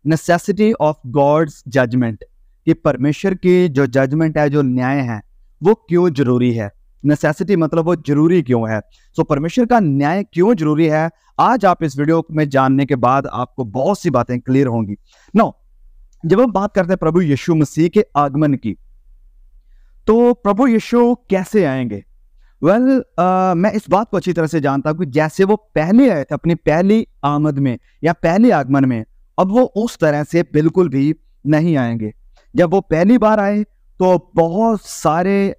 Necessity of God's judgement, कि परमेश्वर की जो जजमेंट है, जो न्याय है, वो क्यों जरूरी है। नेसेसिटी मतलब वो जरूरी क्यों है। सो परमेश्वर का न्याय क्यों जरूरी है, आज आप इस वीडियो में जानने के बाद आपको बहुत सी बातें क्लियर होंगी। नो, जब हम बात करते हैं प्रभु यीशु मसीह के आगमन की, तो प्रभु यीशु कैसे आएंगे। मैं इस बात को अच्छी तरह से जानता हूं कि जैसे वो पहले आए थे अपनी पहली आमद में या पहले आगमन में, अब वो उस तरह से बिल्कुल भी नहीं आएंगे। जब वो पहली बार आए तो बहुत सारे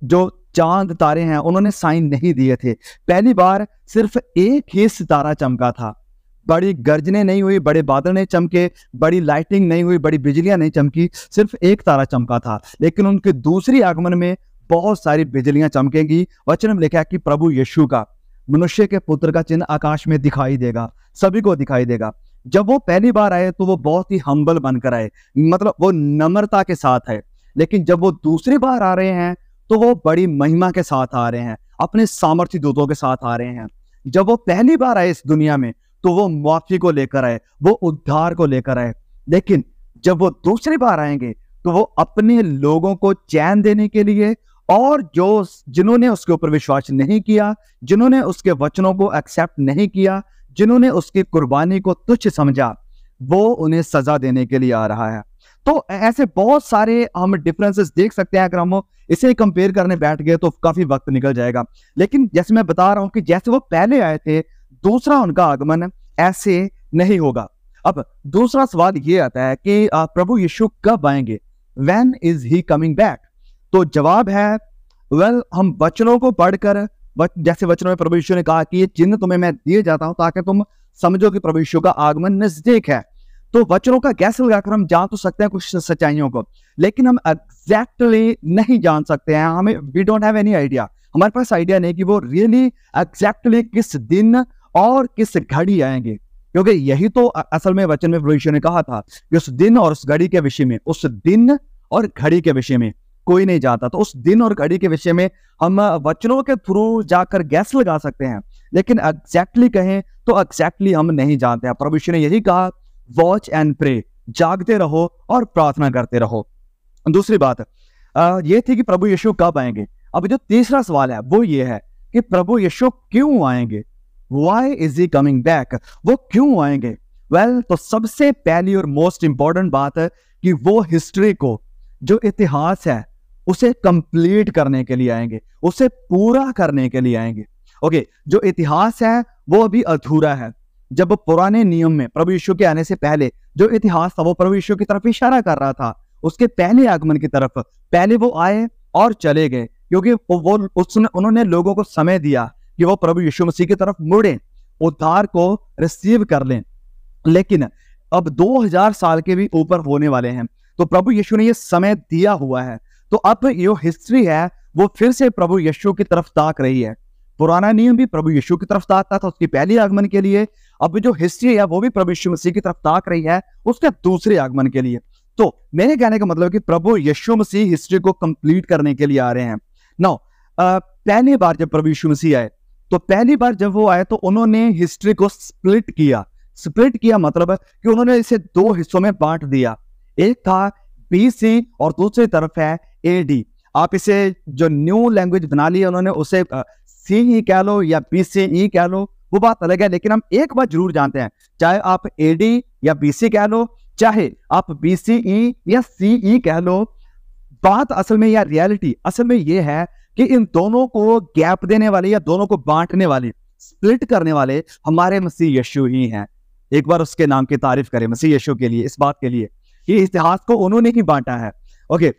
जो चांद तारे हैं उन्होंने साइन नहीं दिए थे। पहली बार सिर्फ एक ही सितारा चमका था। बड़ी गर्जनें नहीं हुई, बड़े बादल नहीं चमके, बड़ी लाइटिंग नहीं हुई, बड़ी बिजलियां नहीं चमकी, सिर्फ एक तारा चमका था। लेकिन उनके दूसरी आगमन में बहुत सारी बिजलियां चमकेंगी। वचन में लिखा है कि प्रभु यीशु का, मनुष्य के पुत्र का चिन्ह आकाश में दिखाई देगा, सभी को दिखाई देगा। जब वो पहली बार आए तो वो बहुत ही हम्बल बनकर आए, मतलब वो नम्रता के साथ आए। लेकिन जब वो दूसरी बार आ रहे हैं तो वो बड़ी महिमा के साथ आ रहे हैं, अपने सामर्थ्य दूतों के साथ आ रहे हैं। जब वो पहली बार आए इस दुनिया में तो वो मुआफी को लेकर आए, वो उद्धार को लेकर आए। लेकिन जब वो दूसरी बार आएंगे तो वो अपने लोगों को चैन देने के लिए, और जिन्होंने उसके ऊपर विश्वास नहीं किया, जिन्होंने उसके वचनों को एक्सेप्ट नहीं किया, जिन्होंने उसकी कुर्बानी को तुच्छ समझा, वो उन्हें सजा देने के लिए आ रहा है। तो ऐसे बहुत सारे हम डिफरेंसेस देख सकते हैं। अगर हम इसे कंपेयर करने बैठ गए तो काफी वक्त निकल जाएगा। लेकिन जैसे मैं बता रहा हूं कि जैसे वो पहले आए थे, दूसरा उनका आगमन ऐसे नहीं होगा। अब दूसरा सवाल ये आता है कि प्रभु यीशु कब आएंगे, when is he coming back. तो जवाब है हम वचनों को पढ़कर, जैसे वचनों में प्रभु यीशु ने कहा कि ये चिन्ह तुम्हें मैं दिए जाता हूं ताकि तुम समझो कि प्रभु यीशु का आगमन नजदीक है। तो वचनों का गैस लगाकर हम जान तो सकते हैं कुछ सच्चाइयों को, लेकिन हम एग्जैक्टली नहीं जान सकते हैं। हमें we don't have any idea, हमारे पास आइडिया नहीं कि वो रियली एग्जैक्टली किस दिन और किस घड़ी आएंगे। क्योंकि यही तो असल में वचन में प्रभु यीशु ने कहा था कि उस दिन और उस घड़ी के विषय में, उस दिन और घड़ी के विषय में कोई नहीं जानता। तो उस दिन और घड़ी के विषय में हम वचनों के थ्रू जाकर गैस लगा सकते हैं, लेकिन एग्जैक्टली कहें तो एग्जैक्टली हम नहीं जानते हैं। प्रभु यीशु ने यही कहा, वॉच एंड प्रे, जागते रहो और प्रार्थना करते रहो। दूसरी बात ये थी कि प्रभु यीशु कब आएंगे। अब जो तीसरा सवाल है वो ये है कि प्रभु यीशु क्यों आएंगे, why is he coming back, वो क्यों आएंगे। तो सबसे पहली और मोस्ट इंपॉर्टेंट बात है कि वो हिस्ट्री को, जो इतिहास है, उसे कंप्लीट करने के लिए आएंगे, उसे पूरा करने के लिए आएंगे। ओके, जो इतिहास है वो अभी अधूरा है। जब पुराने नियम में प्रभु यीशु के आने से पहले जो इतिहास था वो प्रभु यीशु की तरफ इशारा कर रहा था, उसके पहले आगमन की तरफ। पहले वो आए और चले गए, क्योंकि उन्होंने लोगों को समय दिया कि वो प्रभु यीशु मसीह की तरफ मुड़े, उद्धार को रिसीव कर लें। लेकिन अब 2000 साल के भी ऊपर होने वाले हैं, तो प्रभु यीशु ने ये समय दिया हुआ है। तो अब जो हिस्ट्री है वो फिर से प्रभु यीशु की तरफ ताक रही है। पुराना नियम भी प्रभु यीशु की तरफ ताकता था उसकी पहली आगमन के लिए, अब जो हिस्ट्री है वो भी प्रभु यीशु मसीह की तरफ ताक रही है उसके दूसरे आगमन के लिए। तो मेरे कहने का मतलब कि प्रभु यीशु मसीह हिस्ट्री को कंप्लीट करने के लिए आ रहे हैं। नाउ पहली बार जब प्रभु यीशु मसीह आए, तो पहली बार जब वो आए तो उन्होंने हिस्ट्री को स्प्लिट किया मतलब कि उन्होंने इसे दो हिस्सों में बांट दिया। एक था BC और दूसरी तरफ है AD। आप इसे जो न्यू लैंग्वेज बना ली है उन्होंने, उसे CE कह लो या BCE कह लो, वो बात अलग है। लेकिन हम एक बात जरूर जानते हैं, चाहे आप AD या BC कह लो, चाहे आप BCE या CE कह लो, बात असल में या रियलिटी असल में ये है कि इन दोनों को गैप देने वाले या दोनों को बांटने वाले, स्प्लिट करने वाले हमारे मसीह यीशु ही हैं। एक बार उसके नाम की तारीफ करें मसीह यीशु के लिए, इस बात के लिए कि इतिहास को उन्होंने ही बांटा है। ओके,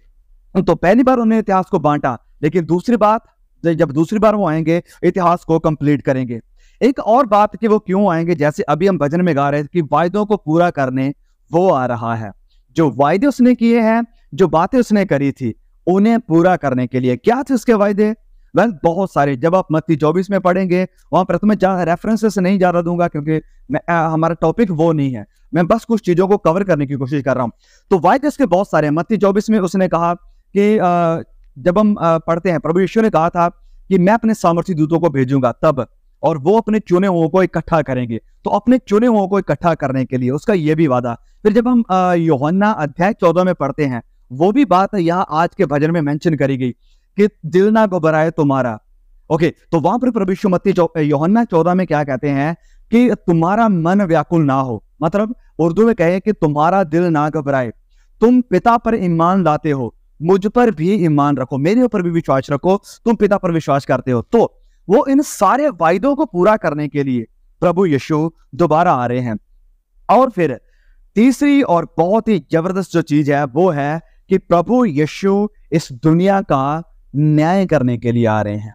तो पहली बार उन्होंने इतिहास को बांटा, लेकिन दूसरी बात, जब दूसरी बार वो आएंगे इतिहास को कंप्लीट करेंगे। एक और बात कि वो क्यों आएंगे, जैसे अभी हम भजन में गा रहे थे कि वायदों को पूरा करने वो आ रहा है। जो वायदे उसने किए हैं, जो बातें उसने करी थी, उन्हें पूरा करने के लिए। क्या थे उसके वायदे? बहुत सारे। जब आप मत्ती 24 में पढ़ेंगे, वहां पर तुम्हें रेफरेंसेस नहीं जा रहा दूंगा क्योंकि हमारा टॉपिक वो नहीं है, मैं बस कुछ चीजों को कवर करने की कोशिश कर रहा हूं। तो वायदे उसके बहुत सारे हैं। मत्ती 24 में उसने कहा कि जब हम पढ़ते हैं, प्रभु यीशु ने कहा था कि मैं अपने सामर्थी दूतों को भेजूंगा तब, और वो अपने चुने हुओं को इकट्ठा करेंगे। तो अपने चुने हुओं को इकट्ठा करने के लिए उसका ये भी वादा। फिर जब हम यूहन्ना अध्याय 14 में पढ़ते हैं, वो भी बात यहाँ आज के भजन में मेंशन करी गई कि दिल ना घबराए तुम्हारा। ओके, तो वहां पर प्रभु यीशु मसीह यूहन्ना 14 में क्या कहते हैं कि तुम्हारा मन व्याकुल ना हो, मतलब उर्दू में कहे कि तुम्हारा दिल ना घबराए, तुम पिता पर ईमान लाते हो, मुझ पर भी ईमान रखो, मेरे ऊपर भी विश्वास रखो, तुम पिता पर विश्वास करते हो। तो वो इन सारे वायदों को पूरा करने के लिए प्रभु यीशु दोबारा आ रहे हैं। और फिर तीसरी और बहुत ही जबरदस्त जो चीज है वो है कि प्रभु यीशु इस दुनिया का न्याय करने के लिए आ रहे हैं,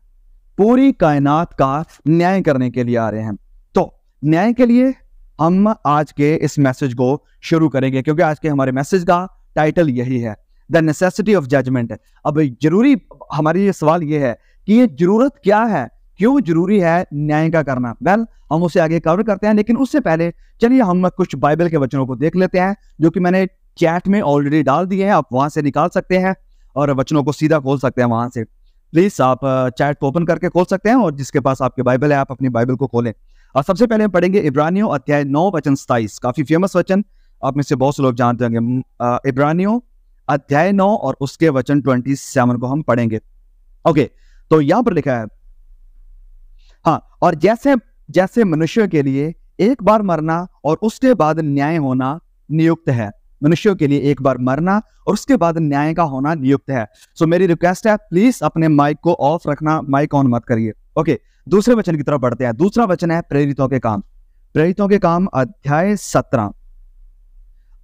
पूरी कायनात का न्याय करने के लिए आ रहे हैं। तो न्याय के लिए हम आज के इस मैसेज को शुरू करेंगे, क्योंकि आज के हमारे मैसेज का टाइटल यही है, द नेसेसिटी ऑफ जजमेंट। अब जरूरी हमारी ये सवाल ये है कि ये जरूरत क्या है, क्यों जरूरी है न्याय का करना। वेल, हम उसे आगे कवर करते हैं, लेकिन उससे पहले चलिए हम कुछ बाइबल के वचनों को देख लेते हैं, जो कि मैंने चैट में ऑलरेडी डाल दिए हैं। आप वहां से निकाल सकते हैं और वचनों को सीधा खोल सकते हैं वहां से। प्लीज आप चैट को ओपन करके खोल सकते हैं, और जिसके पास आपके बाइबल है आप अपनी बाइबल को खोलें। और सबसे पहले हम पढ़ेंगे इब्रानियों अध्याय 9 वचन 27। काफी फेमस वचन, आप में से बहुत से लोग जानते होंगे। इब्रानियों अध्याय 9 और उसके वचन 27 को हम पढ़ेंगे। ओके, तो यहां पर लिखा है, हाँ, और जैसे जैसे मनुष्य के लिए एक बार मरना और उसके बाद न्याय होना नियुक्त है, मनुष्यों के लिए एक बार मरना और उसके बाद न्याय का होना नियुक्त है। सो मेरी रिक्वेस्ट है, प्लीज अपने माइक को ऑफ रखना, माइक ऑन मत करिए। ओके, दूसरे वचन की तरफ बढ़ते हैं। दूसरा वचन है प्रेरितों के काम, प्रेरितों के काम अध्याय 17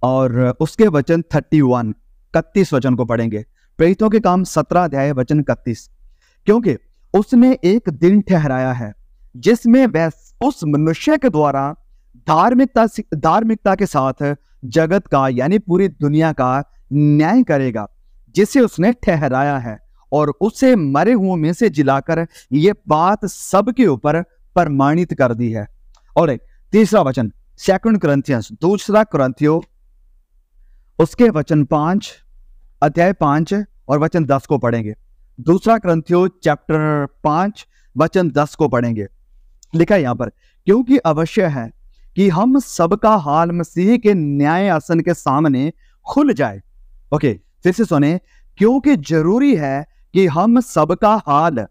और उसके वचन 31 वचन को पढ़ेंगे। प्रेरितों के काम 17 अध्याय वचन 31। क्योंकि उसने एक दिन ठहराया है जिसमें वह उस मनुष्य के द्वारा धार्मिकता के साथ जगत का यानी पूरी दुनिया का न्याय करेगा, जिसे उसने ठहराया है, और उसे मरे हुओं में से जिलाकर ये बात सबके ऊपर प्रमाणित कर दी है। और एक तीसरा वचन 2 कुरिन्थियंस, दूसरा कुरिन्थियों उसके वचन 5 अध्याय 5 और वचन 10 को पढ़ेंगे। दूसरा कुरिन्थियों चैप्टर 5 वचन 10 को पढ़ेंगे। लिखा है यहां पर, क्योंकि अवश्य है कि हम सबका हाल मसीह के न्याय आसन के सामने खुल जाए। ओके, फिर से सुने, क्योंकि जरूरी है कि हम सबका हाल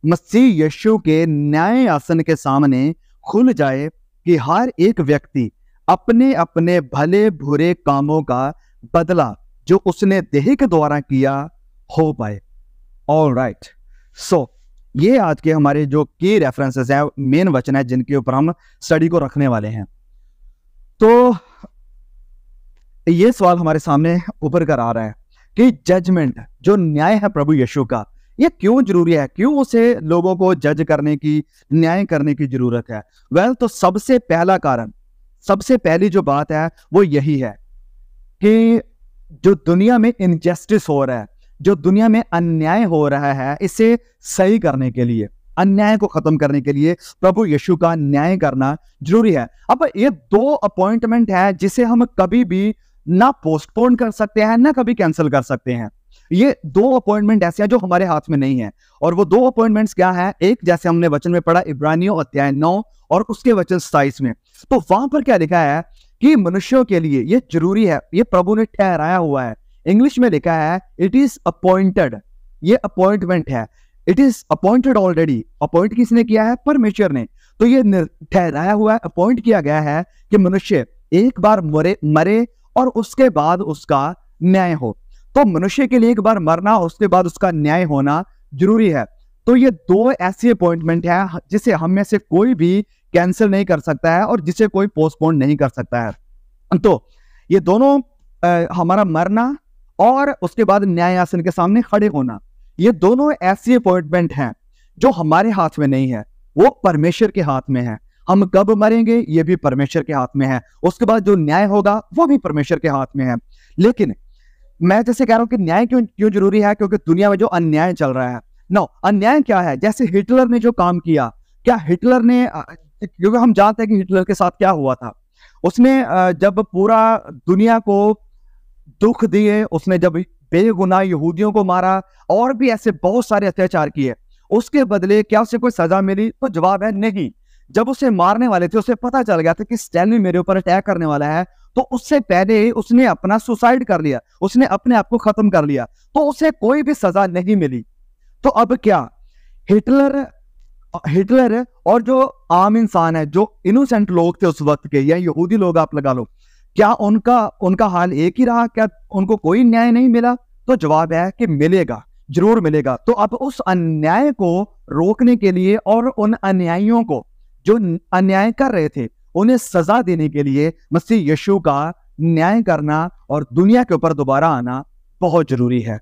मसीह यीशु के न्याय आसन के सामने खुल जाए, कि हर एक व्यक्ति अपने अपने भले बुरे कामों का बदला जो उसने देह के द्वारा किया हो पाए। ऑलराइट, सो ये आज के हमारे जो की रेफरेंसेस है, मेन वचन है जिनके ऊपर हम स्टडी को रखने वाले हैं। तो ये सवाल हमारे सामने उभर कर आ रहा है कि जजमेंट, जो न्याय है प्रभु यीशु का, ये क्यों जरूरी है, क्यों उसे लोगों को जज करने की, न्याय करने की जरूरत है। वेल, तो सबसे पहला कारण, सबसे पहली जो बात है वो यही है कि जो दुनिया में इनजस्टिस हो रहा है, जो दुनिया में अन्याय हो रहा है, इसे सही करने के लिए, अन्याय को खत्म करने के लिए प्रभु यीशु का न्याय करना जरूरी है। अब ये 2 अपॉइंटमेंट है जिसे हम कभी भी ना पोस्टपोन कर सकते हैं ना कभी कैंसिल कर सकते हैं। ये 2 अपॉइंटमेंट ऐसे हैं जो हमारे हाथ में नहीं है। और वो 2 अपॉइंटमेंट्स क्या है, एक जैसे हमने वचन में पढ़ा इब्रानियों अध्याय 9 और उसके वचन 27 में, तो वहां पर क्या लिखा है कि मनुष्यों के लिए ये जरूरी है, ये प्रभु ने ठहराया हुआ है। इंग्लिश में लिखा है इट इज अपॉइंटेड, ये अपॉइंटमेंट है, it is appointed already. Appoint किसने किया है? परमेश्वर ने। तो ये ठहराया हुआ है, अपॉइंट किया गया है कि मनुष्य एक बार मरे और उसके बाद उसका न्याय हो। तो मनुष्य के लिए एक बार मरना और उसके बाद उसका न्याय होना जरूरी है। तो ये 2 ऐसी अपॉइंटमेंट है जिसे हम में से कोई भी कैंसिल नहीं कर सकता है और जिसे कोई पोस्टपोन नहीं कर सकता है। तो ये दोनों हमारा मरना और उसके बाद न्याय आसन के सामने खड़े होना, ये दोनों ऐसी अपॉइंटमेंट हैं जो हमारे हाथ में नहीं है, वो परमेश्वर के हाथ में है। हम कब मरेंगे ये भी परमेश्वर के हाथ में है, उसके बाद जो न्याय होगा वो भी परमेश्वर के हाथ में है। लेकिन मैं जैसे कह रहा हूं कि न्याय क्यों जरूरी है, क्योंकि दुनिया में जो अन्याय चल रहा है, अन्याय क्या है? जैसे हिटलर ने जो काम किया, क्या हिटलर ने, क्योंकि हम जानते हैं कि हिटलर के साथ क्या हुआ था, उसने जब पूरा दुनिया को दुख दिए, उसने जब बेगुनाह यहूदियों को मारा और भी ऐसे बहुत सारे अत्याचार किए, उसके बदले क्या उसे कोई सजा मिली? तो जवाब है नहीं। जब उसे मारने वाले थे, उसे पता चल गया था कि स्टैनली मेरे ऊपर अटैक करने वाला है, तो उससे पहले उसने अपना सुसाइड कर लिया, उसने अपने आप को खत्म कर लिया, तो उसे कोई भी सजा नहीं मिली। तो अब क्या हिटलर हिटलर और जो आम इंसान है, जो इनोसेंट लोग थे उस वक्त के, या यहूदी लोग आप लगा लो, क्या उनका उनका हाल एक ही रहा? क्या उनको कोई न्याय नहीं मिला? तो जवाब है कि मिलेगा, जरूर मिलेगा। तो अब उस अन्याय को रोकने के लिए और उन अन्यायियों को जो अन्याय कर रहे थे उन्हें सजा देने के लिए मसीह यीशु का न्याय करना और दुनिया के ऊपर दोबारा आना बहुत जरूरी है,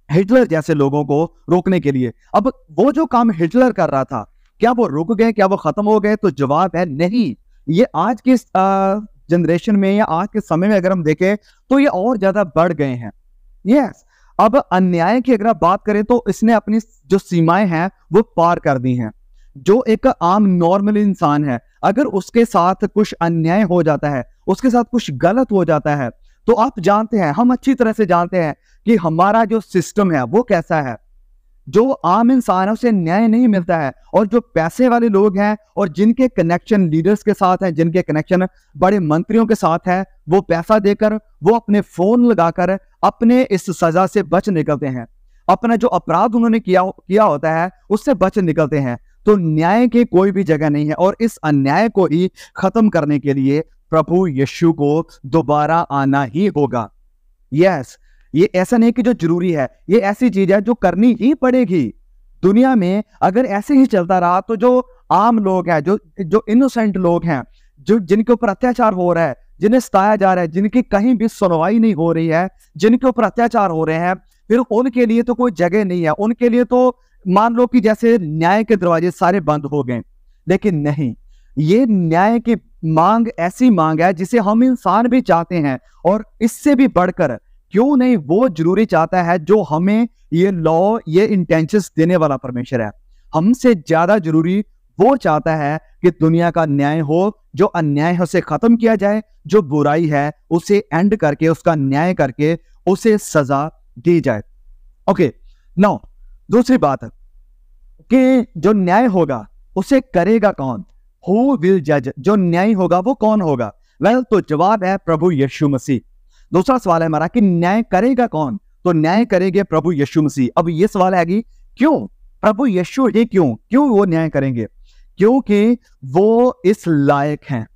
हिटलर जैसे लोगों को रोकने के लिए। अब वो जो काम हिटलर कर रहा था, क्या वो रुक गए? क्या वो खत्म हो गए? तो जवाब है नहीं। ये आज के जनरेशन में या आज के समय में अगर हम देखें तो ये और ज्यादा बढ़ गए हैं। यस, अब अन्याय की अगर आप बात करें तो इसने अपनी जो सीमाएं हैं वो पार कर दी हैं। जो एक आम नॉर्मल इंसान है, अगर उसके साथ कुछ अन्याय हो जाता है, उसके साथ कुछ गलत हो जाता है, तो आप जानते हैं, हम अच्छी तरह से जानते हैं कि हमारा जो सिस्टम है वो कैसा है। जो आम इंसान है उसे न्याय नहीं मिलता है, और जो पैसे वाले लोग हैं और जिनके कनेक्शन लीडर्स के साथ हैं, जिनके कनेक्शन बड़े मंत्रियों के साथ है, वो पैसा देकर, वो अपने फोन लगाकर अपने इस सजा से बच निकलते हैं। अपना जो अपराध उन्होंने किया होता है उससे बच निकलते हैं। तो न्याय की कोई भी जगह नहीं है, और इस अन्याय को ही खत्म करने के लिए प्रभु यीशु को दोबारा आना ही होगा। यस, ये ऐसा नहीं कि जो जरूरी है, ये ऐसी चीज है जो करनी ही पड़ेगी। दुनिया में अगर ऐसे ही चलता रहा तो जो आम लोग हैं, जो इनोसेंट लोग हैं, जो जिनके ऊपर अत्याचार हो रहा है, जिन्हें सताया जा रहा है, जिनकी कहीं भी सुनवाई नहीं हो रही है, जिनके ऊपर अत्याचार हो रहे हैं, फिर उनके लिए तो कोई जगह नहीं है। उनके लिए तो मान लो कि जैसे न्याय के दरवाजे सारे बंद हो गए। लेकिन नहीं, ये न्याय की मांग ऐसी मांग है जिसे हम इंसान भी चाहते हैं, और इससे भी बढ़कर क्यों नहीं वो जरूरी चाहता है जो हमें ये लॉ, ये इंटेंशंस देने वाला परमेश्वर है। हमसे ज्यादा जरूरी वो चाहता है कि दुनिया का न्याय हो, जो अन्याय है उसे खत्म किया जाए, जो बुराई है उसे एंड करके, उसका न्याय करके उसे सजा दी जाए। ओके, नाउ दूसरी बात है कि जो न्याय होगा उसे करेगा कौन? हु विल जज? जो न्याय होगा वो कौन होगा? वेल, तो जवाब है प्रभु यीशु मसीह। दूसरा सवाल है हमारा कि न्याय करेगा कौन? तो न्याय करेंगे प्रभु यीशु मसीह। अब ये सवाल है कि क्यों प्रभु यीशु ही, क्यों वो न्याय करेंगे? क्योंकि वो इस लायक हैं,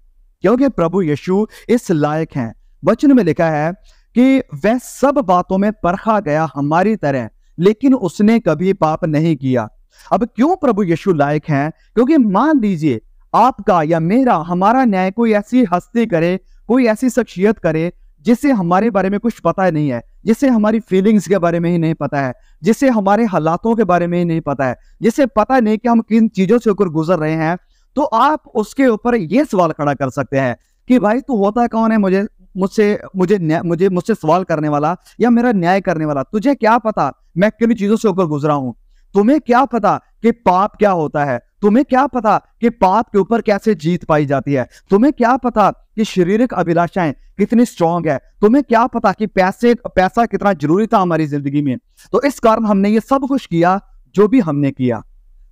क्योंकि प्रभु यीशु इस लायक हैं। वचन में लिखा है कि वह सब बातों में परखा गया हमारी तरह, लेकिन उसने कभी पाप नहीं किया। अब क्यों प्रभु यीशु लायक हैं? क्योंकि मान लीजिए आपका या मेरा, हमारा न्याय कोई ऐसी हस्ती करे, कोई ऐसी शख्सियत करे जिसे हमारे बारे में कुछ पता नहीं है, जिसे हमारी फीलिंग्स के बारे में ही नहीं पता है, जिसे हमारे हालातों के बारे में ही नहीं पता है, जिसे पता नहीं कि हम किन चीजों से होकर गुजर रहे हैं, तो आप उसके ऊपर यह सवाल खड़ा कर सकते हैं कि भाई तू होता कौन है मुझसे सवाल करने वाला या मेरा न्याय करने वाला? तुझे क्या पता मैं किन चीजों से होकर गुजरा हूं? तुम्हें क्या पता कि पाप क्या होता है? तुम्हें क्या पता कि पाप के ऊपर कैसे जीत पाई जाती है? तुम्हें क्या पता कि शारीरिक अभिलाषाएं कितनी स्ट्रांग है? तुम्हें क्या पता कि पैसा कितना जरूरी था हमारी जिंदगी में? तो इस कारण हमने ये सब कुछ किया जो भी हमने किया।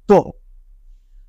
तो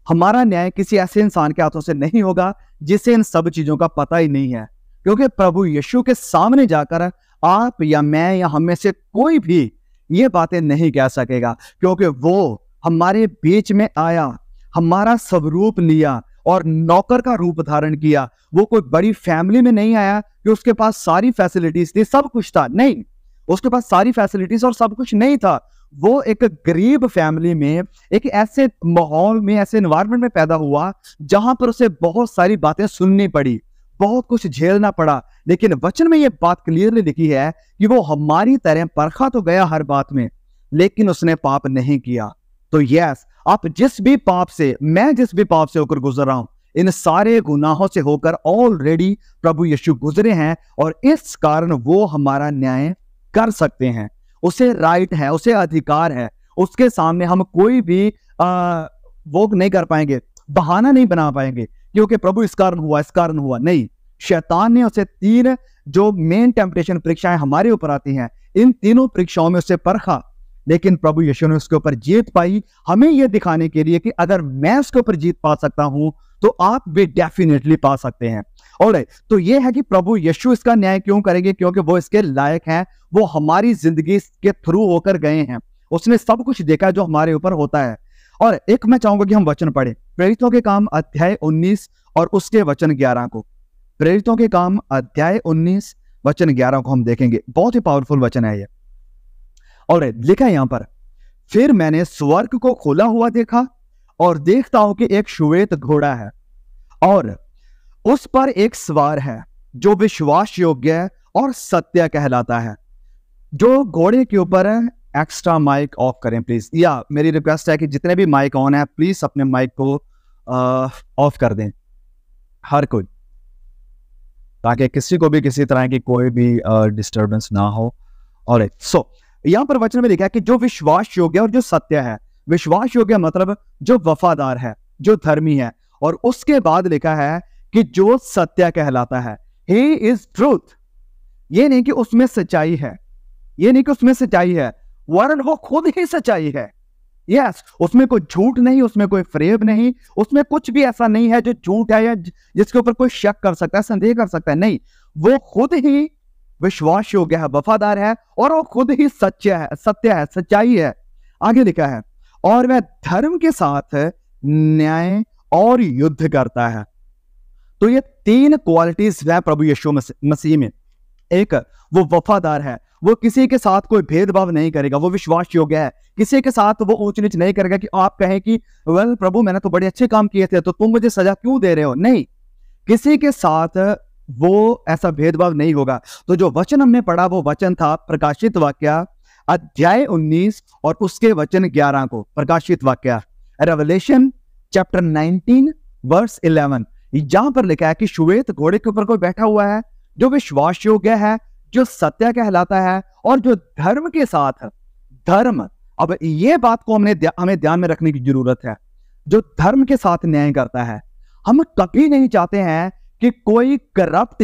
हमारा न्याय किसी ऐसे इंसान के हाथों से नहीं होगा जिसे इन सब चीजों का पता ही नहीं है, क्योंकि प्रभु यीशु के सामने जाकर आप या मैं या हम में से कोई भी ये बातें नहीं कह सकेगा, क्योंकि वो हमारे बीच में आया, हमारा स्वरूप लिया और नौकर का रूप धारण किया। वो कोई बड़ी फैमिली में नहीं आया कि उसके पास सारी फैसिलिटीज थी, सब कुछ था, नहीं, उसके पास सारी फैसिलिटीज और सब कुछ नहीं था। वो एक गरीब फैमिली में, एक ऐसे माहौल में, ऐसे एनवायरनमेंट में पैदा हुआ जहां पर उसे बहुत सारी बातें सुननी पड़ी, बहुत कुछ झेलना पड़ा। लेकिन वचन में ये बात क्लियरली लिखी है कि वो हमारी तरह परखा तो गया हर बात में, लेकिन उसने पाप नहीं किया। तो यस, आप जिस भी पाप से, मैं जिस भी पाप से होकर गुजर रहा हूं, इन सारे गुनाहों से होकर ऑलरेडी प्रभु यीशु गुजरे हैं, और इस कारण वो हमारा न्याय कर सकते हैं। उसे राइट है, उसे अधिकार है, उसके सामने हम कोई भी वो नहीं कर पाएंगे, बहाना नहीं बना पाएंगे क्योंकि प्रभु इस कारण हुआ, नहीं। शैतान ने उसे 3 जो मेन टेम्पटेशन परीक्षाएं हमारे ऊपर आती हैं, इन तीनों परीक्षाओं में उसे परखा, लेकिन प्रभु यीशु ने उसके ऊपर जीत पाई, हमें यह दिखाने के लिए कि अगर मैं उसके ऊपर जीत पा सकता हूं तो आप भी डेफिनेटली पा सकते हैं। और तो ये है कि प्रभु यीशु इसका न्याय क्यों करेंगे, क्योंकि वो इसके लायक हैं, वो हमारी जिंदगी के थ्रू होकर गए हैं, उसने सब कुछ देखा जो हमारे ऊपर होता है। और एक मैं चाहूंगा कि हम वचन पढ़े, प्रेरितों के काम अध्याय 19 और उसके वचन 11 को। प्रेरितों के काम अध्याय 19 वचन 11 को हम देखेंगे, बहुत ही पावरफुल वचन है ये। और लिखा है यहां पर, फिर मैंने स्वर्ग को खोला हुआ देखा और देखता हूं कि एक श्वेत घोड़ा है और उस पर एक सवार है जो विश्वास योग्य और सत्य कहलाता है। जो घोड़े के ऊपर है, एक्स्ट्रा माइक ऑफ करें प्लीज, या मेरी रिक्वेस्ट है कि जितने भी माइक ऑन है प्लीज अपने माइक को ऑफ कर दें, हर कोई, ताकि किसी को भी किसी तरह की कोई भी डिस्टर्बेंस ना हो। और सो यहां पर वचन में लिखा है कि जो विश्वास योग्य और जो सत्य है। विश्वास योग्य मतलब जो वफादार है, जो धर्मी है, और उसके बाद लिखा है कि जो सत्य कहलाता है, ही इज ट्रूथ। ये नहीं कि उसमें सच्चाई है, ये नहीं कि उसमें सच्चाई है, वरन वो खुद ही सच्चाई है। यस, उसमें कोई झूठ नहीं, उसमें कोई फरेब नहीं, उसमें कुछ भी ऐसा नहीं है जो झूठ है या जिसके ऊपर कोई शक कर सकता है, संदेह कर सकता है। नहीं, वो खुद ही विश्वास योग्य है, वफादार है, और वो खुद ही सच्चा है, सत्य है, सच्चाई है। आगे लिखा है, और वह धर्म के साथ न्याय और युद्ध करता है। तो ये तीन क्वालिटीज है प्रभु यीशु मसीह में। एक, वो वफादार है, वो किसी के साथ कोई भेदभाव नहीं करेगा, वो विश्वास योग्य है, किसी के साथ वो ऊंच नीच नहीं करेगा कि आप कहें कि वेल प्रभु मैंने तो बड़े अच्छे काम किए थे तो तुम मुझे सजा क्यों दे रहे हो। नहीं, किसी के साथ वो ऐसा भेदभाव नहीं होगा। तो जो वचन हमने पढ़ा वो वचन था प्रकाशित वाक्य अध्याय 19 और उसके वचन 11 को। प्रकाशित वाक्य रेवलेशन चैप्टर 19 वर्स 11, जहां पर लिखा है कि श्वेत घोड़े के ऊपर कोई बैठा हुआ है जो विश्वास योग्य है, जो सत्य कहलाता है, और जो धर्म के साथ, धर्म, अब ये बात को हमें ध्यान में रखने की जरूरत है, जो धर्म के साथ न्याय करता है। हम कभी नहीं चाहते हैं कि कोई करप्ट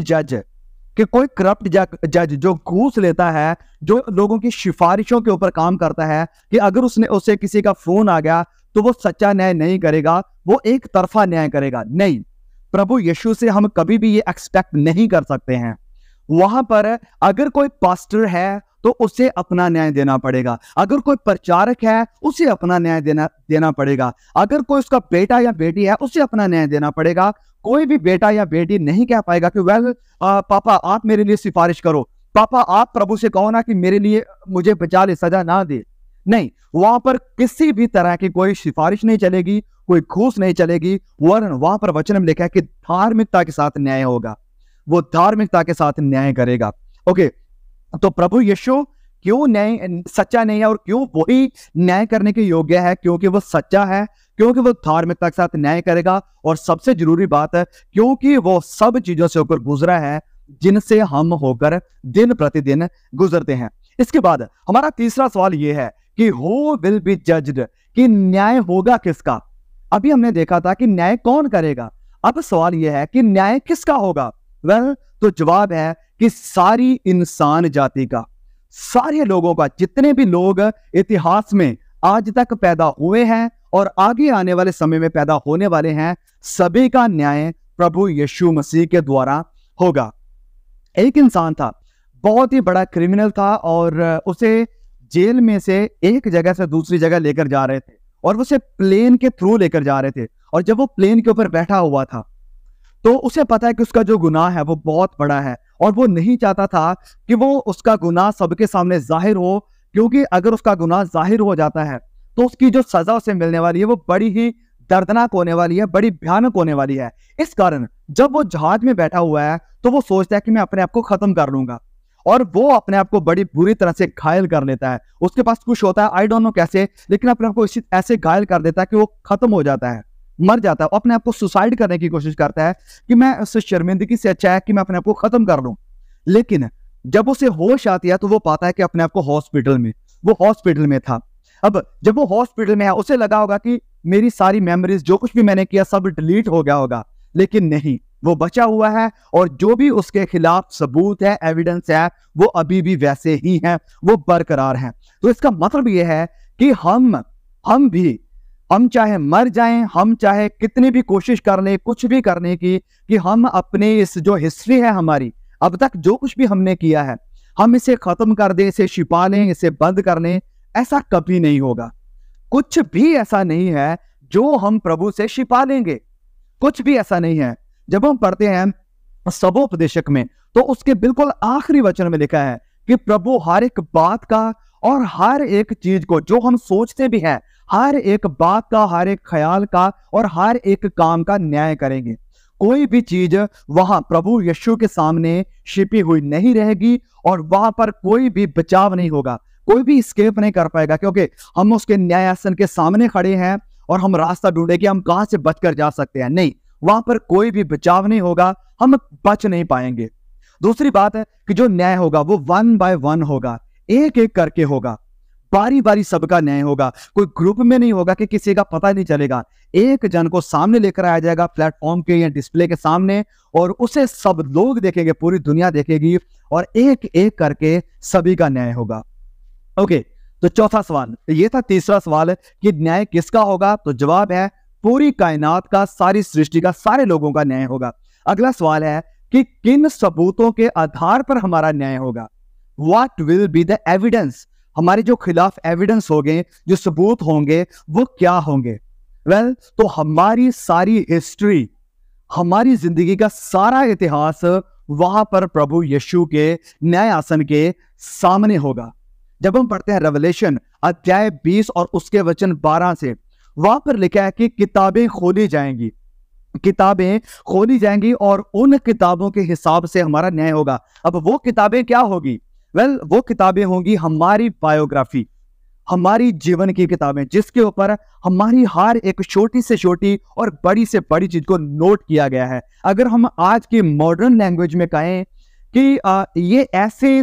जज जो घूस लेता है, जो लोगों की सिफारिशों के ऊपर काम करता है, कि अगर उसे किसी का फोन आ गया तो वो सच्चा न्याय नहीं करेगा, वो एक तरफा न्याय करेगा। नहीं, प्रभु यीशु से हम कभी भी ये एक्सपेक्ट नहीं कर सकते हैं। वहां पर अगर कोई पास्टर है तो उसे अपना न्याय देना पड़ेगा, अगर कोई प्रचारक है उसे अपना न्याय देना पड़ेगा, अगर कोई उसका बेटा या बेटी है उसे अपना न्याय देना पड़ेगा। कोई भी बेटा या बेटी नहीं कह पाएगा कि वेल पापा आप मेरे लिए सिफारिश करो, पापा आप प्रभु से कहो ना कि मेरे लिए मुझे बचा ले, सजा ना दे। नहीं, वहां पर किसी भी तरह की कोई सिफारिश नहीं चलेगी, कोई घूस नहीं चलेगी, वरन वहां पर वचन में लिखा है कि धार्मिकता के साथ न्याय होगा, वो धार्मिकता के साथ न्याय करेगा। ओके, तो प्रभु यीशु क्यों न्याय सच्चा नहीं है और क्यों वही न्याय करने के योग्य है? क्योंकि वो सच्चा है, क्योंकि वो धार्मिकता के साथ न्याय करेगा, और सबसे जरूरी बात है क्योंकि वो सब चीजों से होकर गुजरा है जिनसे हम होकर दिन प्रतिदिन गुजरते हैं। इसके बाद हमारा तीसरा सवाल यह है कि हु विल बी जज्ड, कि न्याय होगा किसका? अभी हमने देखा था कि न्याय कौन करेगा, अब सवाल यह है कि न्याय किसका होगा? वेल, तो जवाब है कि सारी इंसान जाति का, सारे लोगों का, जितने भी लोग इतिहास में आज तक पैदा हुए हैं और आगे आने वाले समय में पैदा होने वाले हैं, सभी का न्याय प्रभु यीशु मसीह के द्वारा होगा। एक इंसान था, बहुत ही बड़ा क्रिमिनल था, और उसे जेल में से एक जगह से दूसरी जगह लेकर जा रहे थे, और उसे प्लेन के थ्रू लेकर जा रहे थे। और जब वो प्लेन के ऊपर बैठा हुआ था तो उसे पता है कि उसका जो गुनाह है वो बहुत बड़ा है, और वो नहीं चाहता था कि वो उसका गुनाह सबके सामने जाहिर हो, क्योंकि अगर उसका गुनाह जाहिर हो जाता है तो उसकी जो सजा उसे मिलने वाली है वो बड़ी ही दर्दनाक होने वाली है, बड़ी भयानक होने वाली है। इस कारण जब वो जहाज में बैठा हुआ है तो वो सोचता है कि मैं अपने आप को खत्म कर लूंगा, और वो अपने आप को बड़ी बुरी तरह से घायल कर लेता है। उसके पास कुछ होता है, आई डोंट नो कैसे, लेकिन अपने आप को ऐसे घायल कर देता है कि वो खत्म हो जाता है, मर जाता है, अपने आप को सुसाइड करने की कोशिश करता है कि मैं उस शर्मिंदगी से अच्छा है कि मैं अपने आप को खत्म कर लूं। लेकिन जब उसे होश आती है तो वो पाता है कि अपने आप को हॉस्पिटल में था। अब जब वो हॉस्पिटल में है उसे लगा होगा कि मेरी सारी मेमोरीज, जो कुछ भी मैंने किया सब डिलीट हो गया होगा, लेकिन नहीं, वो बचा हुआ है, और जो भी उसके खिलाफ सबूत है, एविडेंस है, वो अभी भी वैसे ही हैं, वो बरकरार हैं। तो इसका मतलब ये है कि हम भी हम चाहे मर जाएं, हम चाहे कितनी भी कोशिश कर लें कुछ भी करने की, कि हम अपने इस जो हिस्ट्री है हमारी, अब तक जो कुछ भी हमने किया है, हम इसे खत्म कर दें, इसे छिपा लें, इसे बंद कर लें, ऐसा कभी नहीं होगा। कुछ भी ऐसा नहीं है जो हम प्रभु से छिपा लेंगे, कुछ भी ऐसा नहीं है। जब हम पढ़ते हैं सबोपदेशक में, तो उसके बिल्कुल आखिरी वचन में लिखा है कि प्रभु हर एक बात का और हर एक चीज को, जो हम सोचते भी हैं, हर एक बात का, हर एक ख्याल का और हर एक काम का न्याय करेंगे। कोई भी चीज वहां प्रभु यीशु के सामने छिपी हुई नहीं रहेगी और वहां पर कोई भी बचाव नहीं होगा, कोई भी स्केप नहीं कर पाएगा, क्योंकि हम उसके न्यायासन के सामने खड़े हैं और हम रास्ता ढूंढे कि हम कहां से बचकर जा सकते हैं। नहीं, वहां पर कोई भी बचाव नहीं होगा, हम बच नहीं पाएंगे। दूसरी बात है कि जो न्याय होगा वो 1 बाय 1 होगा, एक एक करके होगा, बारी बारी सबका न्याय होगा, कोई ग्रुप में नहीं होगा कि किसी का पता नहीं चलेगा। एक जन को सामने लेकर आया जाएगा प्लेटफॉर्म के या डिस्प्ले के सामने, और उसे सब लोग देखेंगे, पूरी दुनिया देखेगी, और एक एक करके सभी का न्याय होगा। ओके, तो चौथा सवाल ये था। तीसरा सवाल कि न्याय किसका होगा, तो जवाब है पूरी कायनात का, सारी सृष्टि का, सारे लोगों का न्याय होगा। अगला सवाल है कि किन सबूतों के आधार पर हमारा न्याय होगा। What will be the evidence? हमारे जो खिलाफ एविडेंस होंगे, जो सबूत होंगे, वो क्या होंगे? तो हमारी सारी हिस्ट्री, हमारी जिंदगी का सारा इतिहास वहां पर प्रभु यीशु के न्याय आसन के सामने होगा। जब हम पढ़ते हैं रेवलेशन अध्याय 20 और उसके वचन 12 से, वहां पर लिखा है कि किताबें खोली जाएंगी, किताबें खोली जाएंगी और उन किताबों के हिसाब से हमारा न्याय होगा। अब वो किताबें क्या होगी? वो किताबें होंगी हमारी बायोग्राफी, हमारी जीवन की किताबें, जिसके ऊपर हमारी हर एक छोटी से छोटी और बड़ी से बड़ी चीज को नोट किया गया है। अगर हम आज की मॉडर्न लैंग्वेज में कहें कि ये ऐसे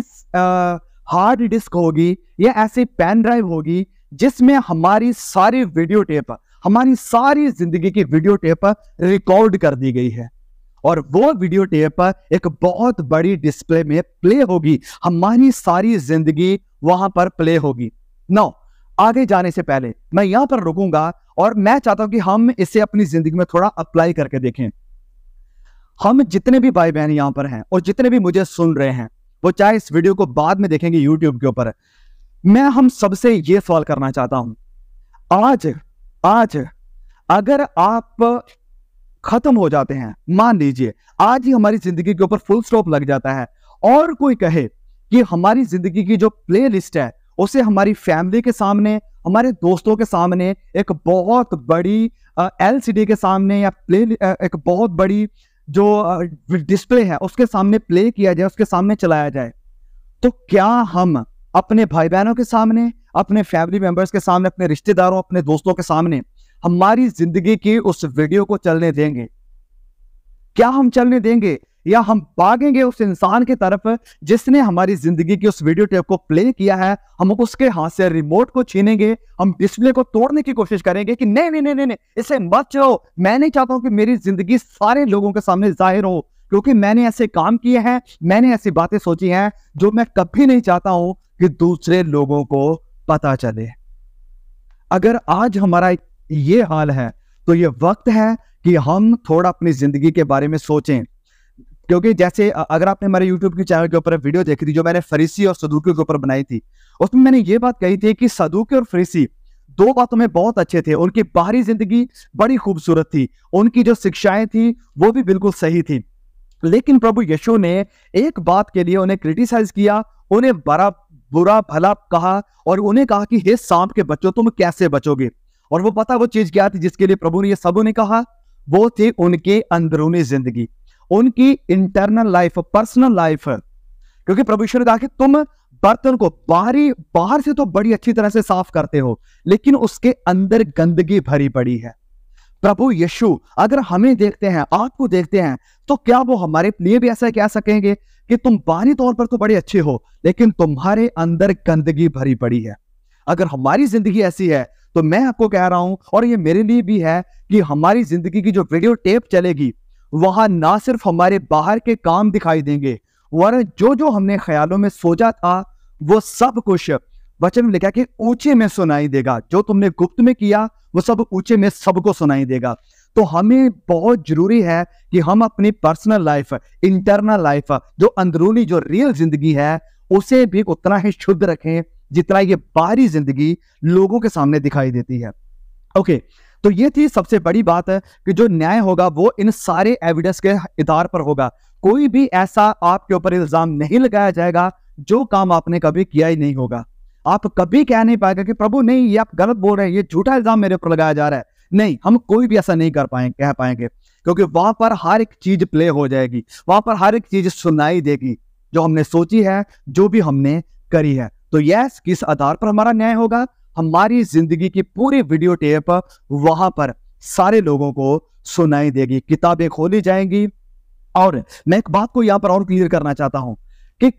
हार्ड डिस्क होगी या ऐसी पेन ड्राइव होगी जिसमें हमारी सारी वीडियो टेप, हमारी सारी जिंदगी की वीडियो टेप रिकॉर्ड कर दी गई है, और वो वीडियो टेप एक बहुत बड़ी डिस्प्ले में प्ले होगी, हमारी सारी जिंदगी वहां पर प्ले होगी। नाउ आगे जाने से पहले मैं यहां पर रुकूंगा और मैं चाहता हूं कि हम इसे अपनी जिंदगी में थोड़ा अप्लाई करके देखें। हम जितने भी भाई बहन यहां पर हैं और जितने भी मुझे सुन रहे हैं, वो चाहे इस वीडियो को बाद में देखेंगे यूट्यूब के ऊपर, मैं हम सबसे ये सवाल करना चाहता हूं। आज अगर आप खत्म हो जाते हैं, मान लीजिए आज ही हमारी जिंदगी के ऊपर फुल स्टॉप लग जाता है, और कोई कहे कि हमारी जिंदगी की जो प्ले लिस्ट है उसे हमारी फैमिली के सामने, हमारे दोस्तों के सामने, एक बहुत बड़ी LCD के सामने या एक बहुत बड़ी जो डिस्प्ले है उसके सामने प्ले किया जाए, उसके सामने चलाया जाए, तो क्या हम अपने भाई बहनों के सामने, अपने फैमिली मेंबर्स के सामने, अपने रिश्तेदारों, अपने दोस्तों के सामने हमारी जिंदगी की उस वीडियो को चलने देंगे? क्या हम चलने देंगे, या हम भागेंगे उस इंसान की तरफ जिसने हमारी जिंदगी की उस वीडियो टेप को प्ले किया है, हम उसके हाथ से रिमोट को छीनेंगे, हम डिस्प्ले को तोड़ने की कोशिश करेंगे कि नहीं नहीं नहीं नहीं, इसे मत चलाओ, मैं नहीं चाहता हूं कि मेरी जिंदगी सारे लोगों के सामने जाहिर हो, क्योंकि मैंने ऐसे काम किए हैं, मैंने ऐसी बातें सोची हैं जो मैं कभी नहीं चाहता हूं कि दूसरे लोगों को पता चले। अगर आज हमारा ये हाल है, तो ये वक्त है कि हम थोड़ा अपनी जिंदगी के बारे में सोचें। क्योंकि जैसे अगर आपने हमारे YouTube के चैनल के ऊपर वीडियो देखी थी जो मैंने फरीसी और सदूकी के ऊपर बनाई थी, उसमें मैंने ये बात कही थी कि सदूकी और फरीसी दो बातों में बहुत अच्छे थे। उनकी बाहरी जिंदगी बड़ी खूबसूरत थी, उनकी जो शिक्षाएं थी वो भी बिल्कुल सही थी, लेकिन प्रभु यीशु ने एक बात के लिए उन्हें क्रिटिसाइज किया, उन्हें बड़ा बुरा भला कहा, और उन्हें कहा कि हे सांप के बच्चों, तुम कैसे बचोगे? और वो पता वो चीज क्या थी जिसके लिए प्रभु ने ये सब उन्हें कहा? वो थी उनके अंदरूनी जिंदगी, उनकी इंटरनल लाइफ, पर्सनल लाइफ। क्योंकि प्रभु यीशु ने कहा कि तुम बर्तन को बाहर से तो बड़ी अच्छी तरह से साफ करते हो, लेकिन उसके अंदर गंदगी भरी पड़ी है। प्रभु यीशु अगर हमें देखते हैं, आपको देखते हैं, तो क्या वो हमारे लिए भी ऐसा कह सकेंगे कि तुम बाहरी तौर पर तो बड़े अच्छे हो, लेकिन तुम्हारे अंदर गंदगी भरी पड़ी है? अगर हमारी जिंदगी ऐसी है, तो मैं आपको कह रहा हूं, और ये मेरे लिए भी है, कि हमारी जिंदगी की जो वीडियो टेप चलेगी, वहां ना सिर्फ हमारे बाहर के काम दिखाई देंगे, वरन जो जो हमने ख्यालों में सोचा था वो सब कुछ वचन में लिखा है कि ऊंचे में सुनाई देगा, जो तुमने गुप्त में किया वो सब ऊंचे में सबको सुनाई देगा। तो हमें बहुत जरूरी है कि हम अपनी पर्सनल लाइफ, इंटरनल लाइफ, जो अंदरूनी जो रियल जिंदगी है उसे भी उतना ही शुद्ध रखें जितना ये बाहरी जिंदगी लोगों के सामने दिखाई देती है। ओके, तो ये थी सबसे बड़ी बात है कि जो न्याय होगा वो इन सारे एविडेंस के आधार पर होगा। कोई भी ऐसा आपके ऊपर इल्जाम नहीं लगाया जाएगा जो काम आपने कभी किया ही नहीं होगा। आप कभी कह नहीं पाएगा कि प्रभु नहीं, ये आप गलत बोल रहे हैं, ये झूठा इल्जाम मेरे ऊपर लगाया जा रहा है। नहीं, हम कोई भी ऐसा नहीं कह पाएंगे, क्योंकि वहां पर हर एक चीज प्ले हो जाएगी, वहां पर हर एक चीज सुनाई देगी, जो हमने सोची है, जो भी हमने करी है। तो यस, किस आधार पर हमारा न्याय होगा? हमारी जिंदगी की पूरी वीडियो टेप वहां पर सारे लोगों को सुनाई देगी, किताबें खोली जाएंगी। और मैं एक बात को यहां पर और क्लियर करना चाहता हूं कि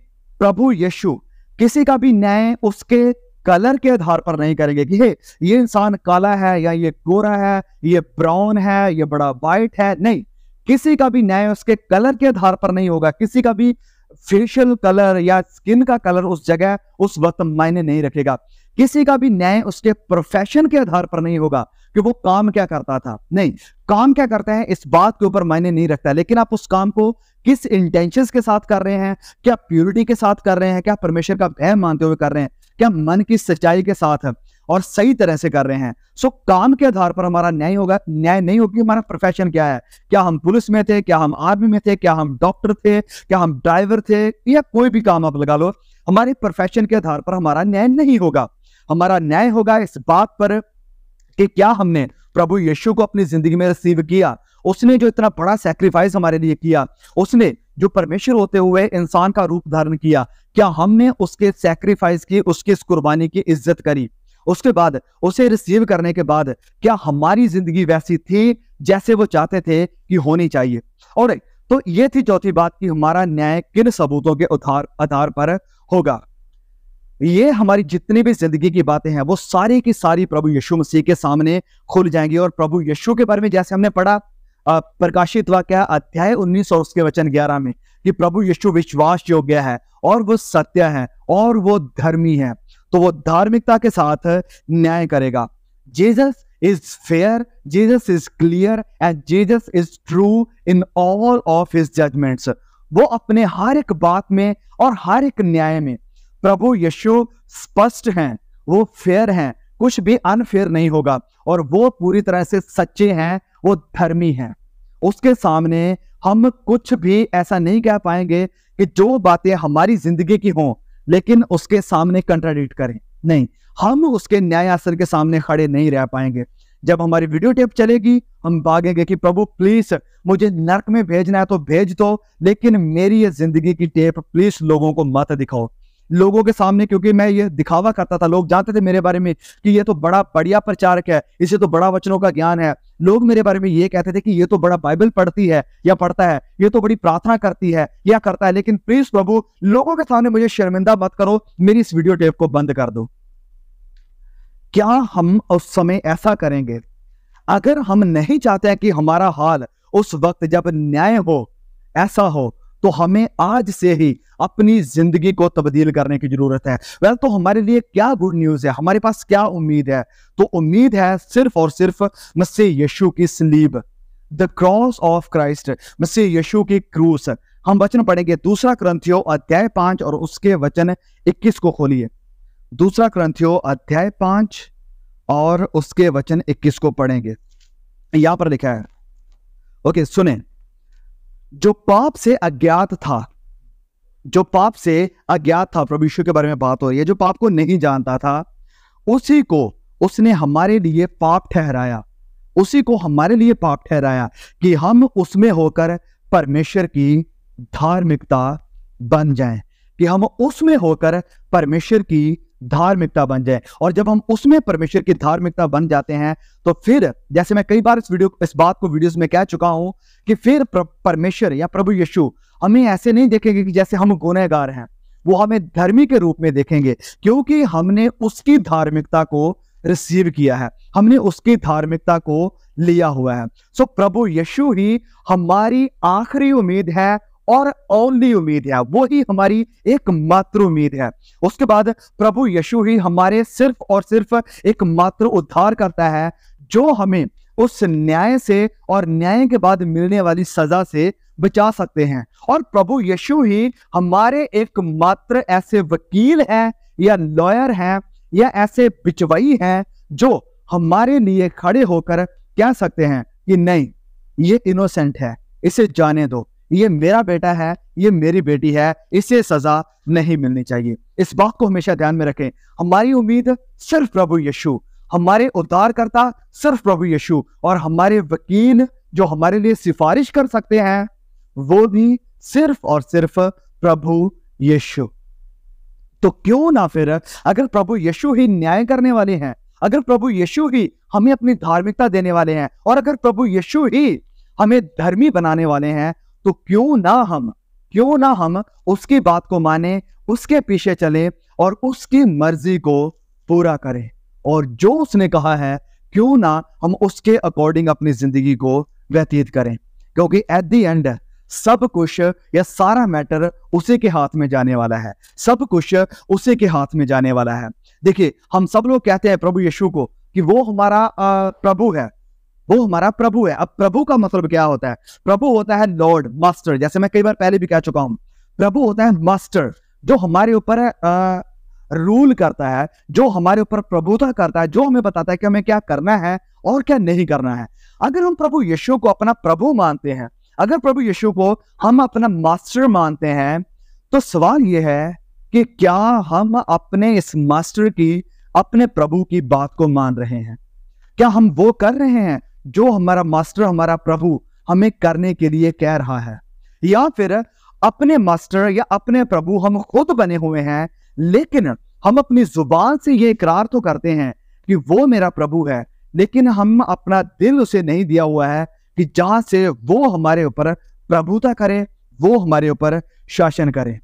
प्रभु यीशु किसी का भी न्याय उसके कलर के आधार पर नहीं करेंगे कि ये इंसान काला है या ये गोरा है, ये ब्राउन है, ये बड़ा वाइट है। नहीं, किसी का भी न्याय उसके कलर के आधार पर नहीं होगा। किसी का भी फेशियल कलर या स्किन का कलर उस जगह उस वक्त मायने नहीं रखेगा। किसी का भी न्याय उसके प्रोफेशन के आधार पर नहीं होगा कि वो काम क्या करता था। नहीं, काम क्या करता है इस बात के ऊपर मायने नहीं रखता, लेकिन आप उस काम को किस इंटेंशंस के साथ कर रहे हैं, क्या प्योरिटी के साथ कर रहे हैं, क्या परमेश्वर का भय मानते हुए कर रहे हैं, क्या मन की सच्चाई के साथ और सही तरह से कर रहे हैं। सो काम के आधार पर हमारा न्याय होगा। न्याय नहीं होगी हमारा प्रोफेशन क्या है, क्या हम पुलिस में थे, क्या हम आर्मी में थे, क्या हम डॉक्टर थे, क्या हम ड्राइवर थे, या कोई भी काम आप लगा लो, हमारे प्रोफेशन के आधार पर हमारा न्याय नहीं होगा। हमारा न्याय होगा इस बात पर कि क्या हमने प्रभु यीशु को अपनी जिंदगी में रिसीव किया, उसने जो इतना बड़ा सैक्रिफाइस हमारे लिए किया, उसने जो परमेश्वर होते हुए इंसान का रूप धारण किया, क्या हमने उसके सैक्रिफाइस की, उसकी इस कुर्बानी की इज्जत करी। उसके बाद उसे रिसीव करने के बाद क्या हमारी जिंदगी वैसी थी जैसे वो चाहते थे कि होनी चाहिए। और तो ये थी चौथी बात कि हमारा न्याय किन सबूतों के आधार पर होगा। ये हमारी जितनी भी जिंदगी की बातें हैं वो सारी की सारी प्रभु यीशु मसीह के सामने खुल जाएंगी। और प्रभु यीशु के बारे में जैसे हमने पढ़ा प्रकाशित वाक्य अध्याय 19 और उसके वचन 11 में कि प्रभु यीशु विश्वास योग्य है और वो सत्य है और वो धर्मी है, तो वो धार्मिकता के साथ न्याय करेगा। Jesus is fair, Jesus is clear and Jesus is true in all of his judgments. वो अपने हर एक बात में और हर एक न्याय में प्रभु यीशु स्पष्ट हैं, वो फेयर हैं, कुछ भी अनफेयर नहीं होगा, और वो पूरी तरह से सच्चे हैं, वो धर्मी हैं। उसके सामने हम कुछ भी ऐसा नहीं कह पाएंगे कि जो बातें हमारी जिंदगी की हों लेकिन उसके सामने कंट्राडिक्ट करें। नहीं, हम उसके न्याय आसन के सामने खड़े नहीं रह पाएंगे। जब हमारी वीडियो टेप चलेगी हम भागेंगे कि प्रभु प्लीज मुझे नर्क में भेजना है तो भेज दो, लेकिन मेरी ये जिंदगी की टेप प्लीज लोगों को मत दिखाओ लोगों के सामने, क्योंकि मैं ये दिखावा करता था। लोग जानते थे मेरे बारे में कि ये तो बड़ा बढ़िया प्रचारक है, इसे तो बड़ा वचनों का ज्ञान है। लोग मेरे बारे में ये कहते थे कि ये तो बड़ा बाइबल पढ़ती है या पढ़ता है, ये तो बड़ी प्रार्थना करती है या करता है। लेकिन प्लीज प्रभु लोगों के सामने मुझे शर्मिंदा मत करो, मेरी इस वीडियो टेप को बंद कर दो। क्या हम उस समय ऐसा करेंगे? अगर हम नहीं चाहते कि हमारा हाल उस वक्त जब न्याय हो ऐसा हो, तो हमें आज से ही अपनी जिंदगी को तब्दील करने की जरूरत है। वेल, तो हमारे लिए क्या गुड न्यूज है, हमारे पास क्या उम्मीद है? तो उम्मीद है सिर्फ और सिर्फ मसीह यीशु की सलीब, द क्रॉस ऑफ क्राइस्ट, मसीह यीशु की क्रूस। हम वचन पढ़ेंगे 2 कुरिन्थियों अध्याय 5 और उसके वचन 21 को खोलिए। 2 कुरिन्थियों अध्याय 5 और उसके वचन 21 को पढ़ेंगे। यहां पर लिखा है, ओके सुने, जो पाप से अज्ञात था, जो पाप से अज्ञात था, प्रभु यीशु के बारे में बात हो रही है, जो पाप को नहीं जानता था उसी को उसने हमारे लिए पाप ठहराया, उसी को हमारे लिए पाप ठहराया कि हम उसमें होकर परमेश्वर की धार्मिकता बन जाएं, कि हम उसमें होकर परमेश्वर की धार्मिकता बन जाए। और जब हम उसमें परमेश्वर की धार्मिकता बन जाते हैं तो फिर, जैसे मैं कई बार इस बात को वीडियोस में कह चुका हूं, कि फिर परमेश्वर या प्रभु यीशु हमें ऐसे नहीं देखेंगे कि जैसे हम गुनहगार हैं, वो हमें धर्मी के रूप में देखेंगे, क्योंकि हमने उसकी धार्मिकता को रिसीव किया है, हमने उसकी धार्मिकता को लिया हुआ है। सो प्रभु यीशु ही हमारी आखिरी उम्मीद है और ओनली उम्मीद है, वो ही हमारी एकमात्र उम्मीद है। उसके बाद प्रभु यीशु ही हमारे सिर्फ और सिर्फ एकमात्र उद्धार करता है, जो हमें उस न्याय से और न्याय के बाद मिलने वाली सजा से बचा सकते हैं। और प्रभु यीशु ही हमारे एकमात्र ऐसे वकील हैं या लॉयर हैं या ऐसे बिचवाई हैं जो हमारे लिए खड़े होकर कह सकते हैं कि नहीं, ये इनोसेंट है, इसे जाने दो, ये मेरा बेटा है, ये मेरी बेटी है, इसे सजा नहीं मिलनी चाहिए। इस बात को हमेशा ध्यान में रखें। हमारी उम्मीद सिर्फ प्रभु यीशु, हमारे उद्धारकर्ता सिर्फ प्रभु यीशु, और हमारे वकील जो हमारे लिए सिफारिश कर सकते हैं वो भी सिर्फ और सिर्फ प्रभु यीशु। तो क्यों ना फिर, अगर प्रभु यीशु ही न्याय करने वाले हैं, अगर प्रभु यीशु ही हमें अपनी धार्मिकता देने वाले हैं, और अगर प्रभु यीशु ही हमें धर्मी बनाने वाले हैं, तो क्यों ना हम उसकी बात को माने, उसके पीछे चले और उसकी मर्जी को पूरा करें। और जो उसने कहा है, क्यों ना हम उसके अकॉर्डिंग अपनी जिंदगी को व्यतीत करें, क्योंकि एट द एंड सब कुछ या सारा मैटर उसी के हाथ में जाने वाला है, सब कुछ उसी के हाथ में जाने वाला है। देखिए, हम सब लोग कहते हैं प्रभु यीशु को कि वो हमारा प्रभु है, वो हमारा प्रभु है। अब प्रभु का मतलब क्या होता है? प्रभु होता है लॉर्ड, मास्टर। जैसे मैं कई बार पहले भी कह चुका हूं, प्रभु होता है मास्टर, जो हमारे ऊपर रूल करता है, जो हमारे ऊपर प्रभुता करता है, जो हमें बताता है कि हमें क्या करना है और क्या नहीं करना है। अगर हम प्रभु यीशु को अपना प्रभु मानते हैं, अगर प्रभु यीशु को हम अपना मास्टर मानते हैं, तो सवाल यह है कि क्या हम अपने इस मास्टर की, अपने प्रभु की बात को मान रहे हैं? क्या हम वो कर रहे हैं जो हमारा मास्टर, हमारा प्रभु हमें करने के लिए कह रहा है? या फिर अपने मास्टर या अपने प्रभु हम खुद बने हुए हैं, लेकिन हम अपनी जुबान से ये इकरार तो करते हैं कि वो मेरा प्रभु है, लेकिन हम अपना दिल उसे नहीं दिया हुआ है कि जहां से वो हमारे ऊपर प्रभुता करे, वो हमारे ऊपर शासन करे।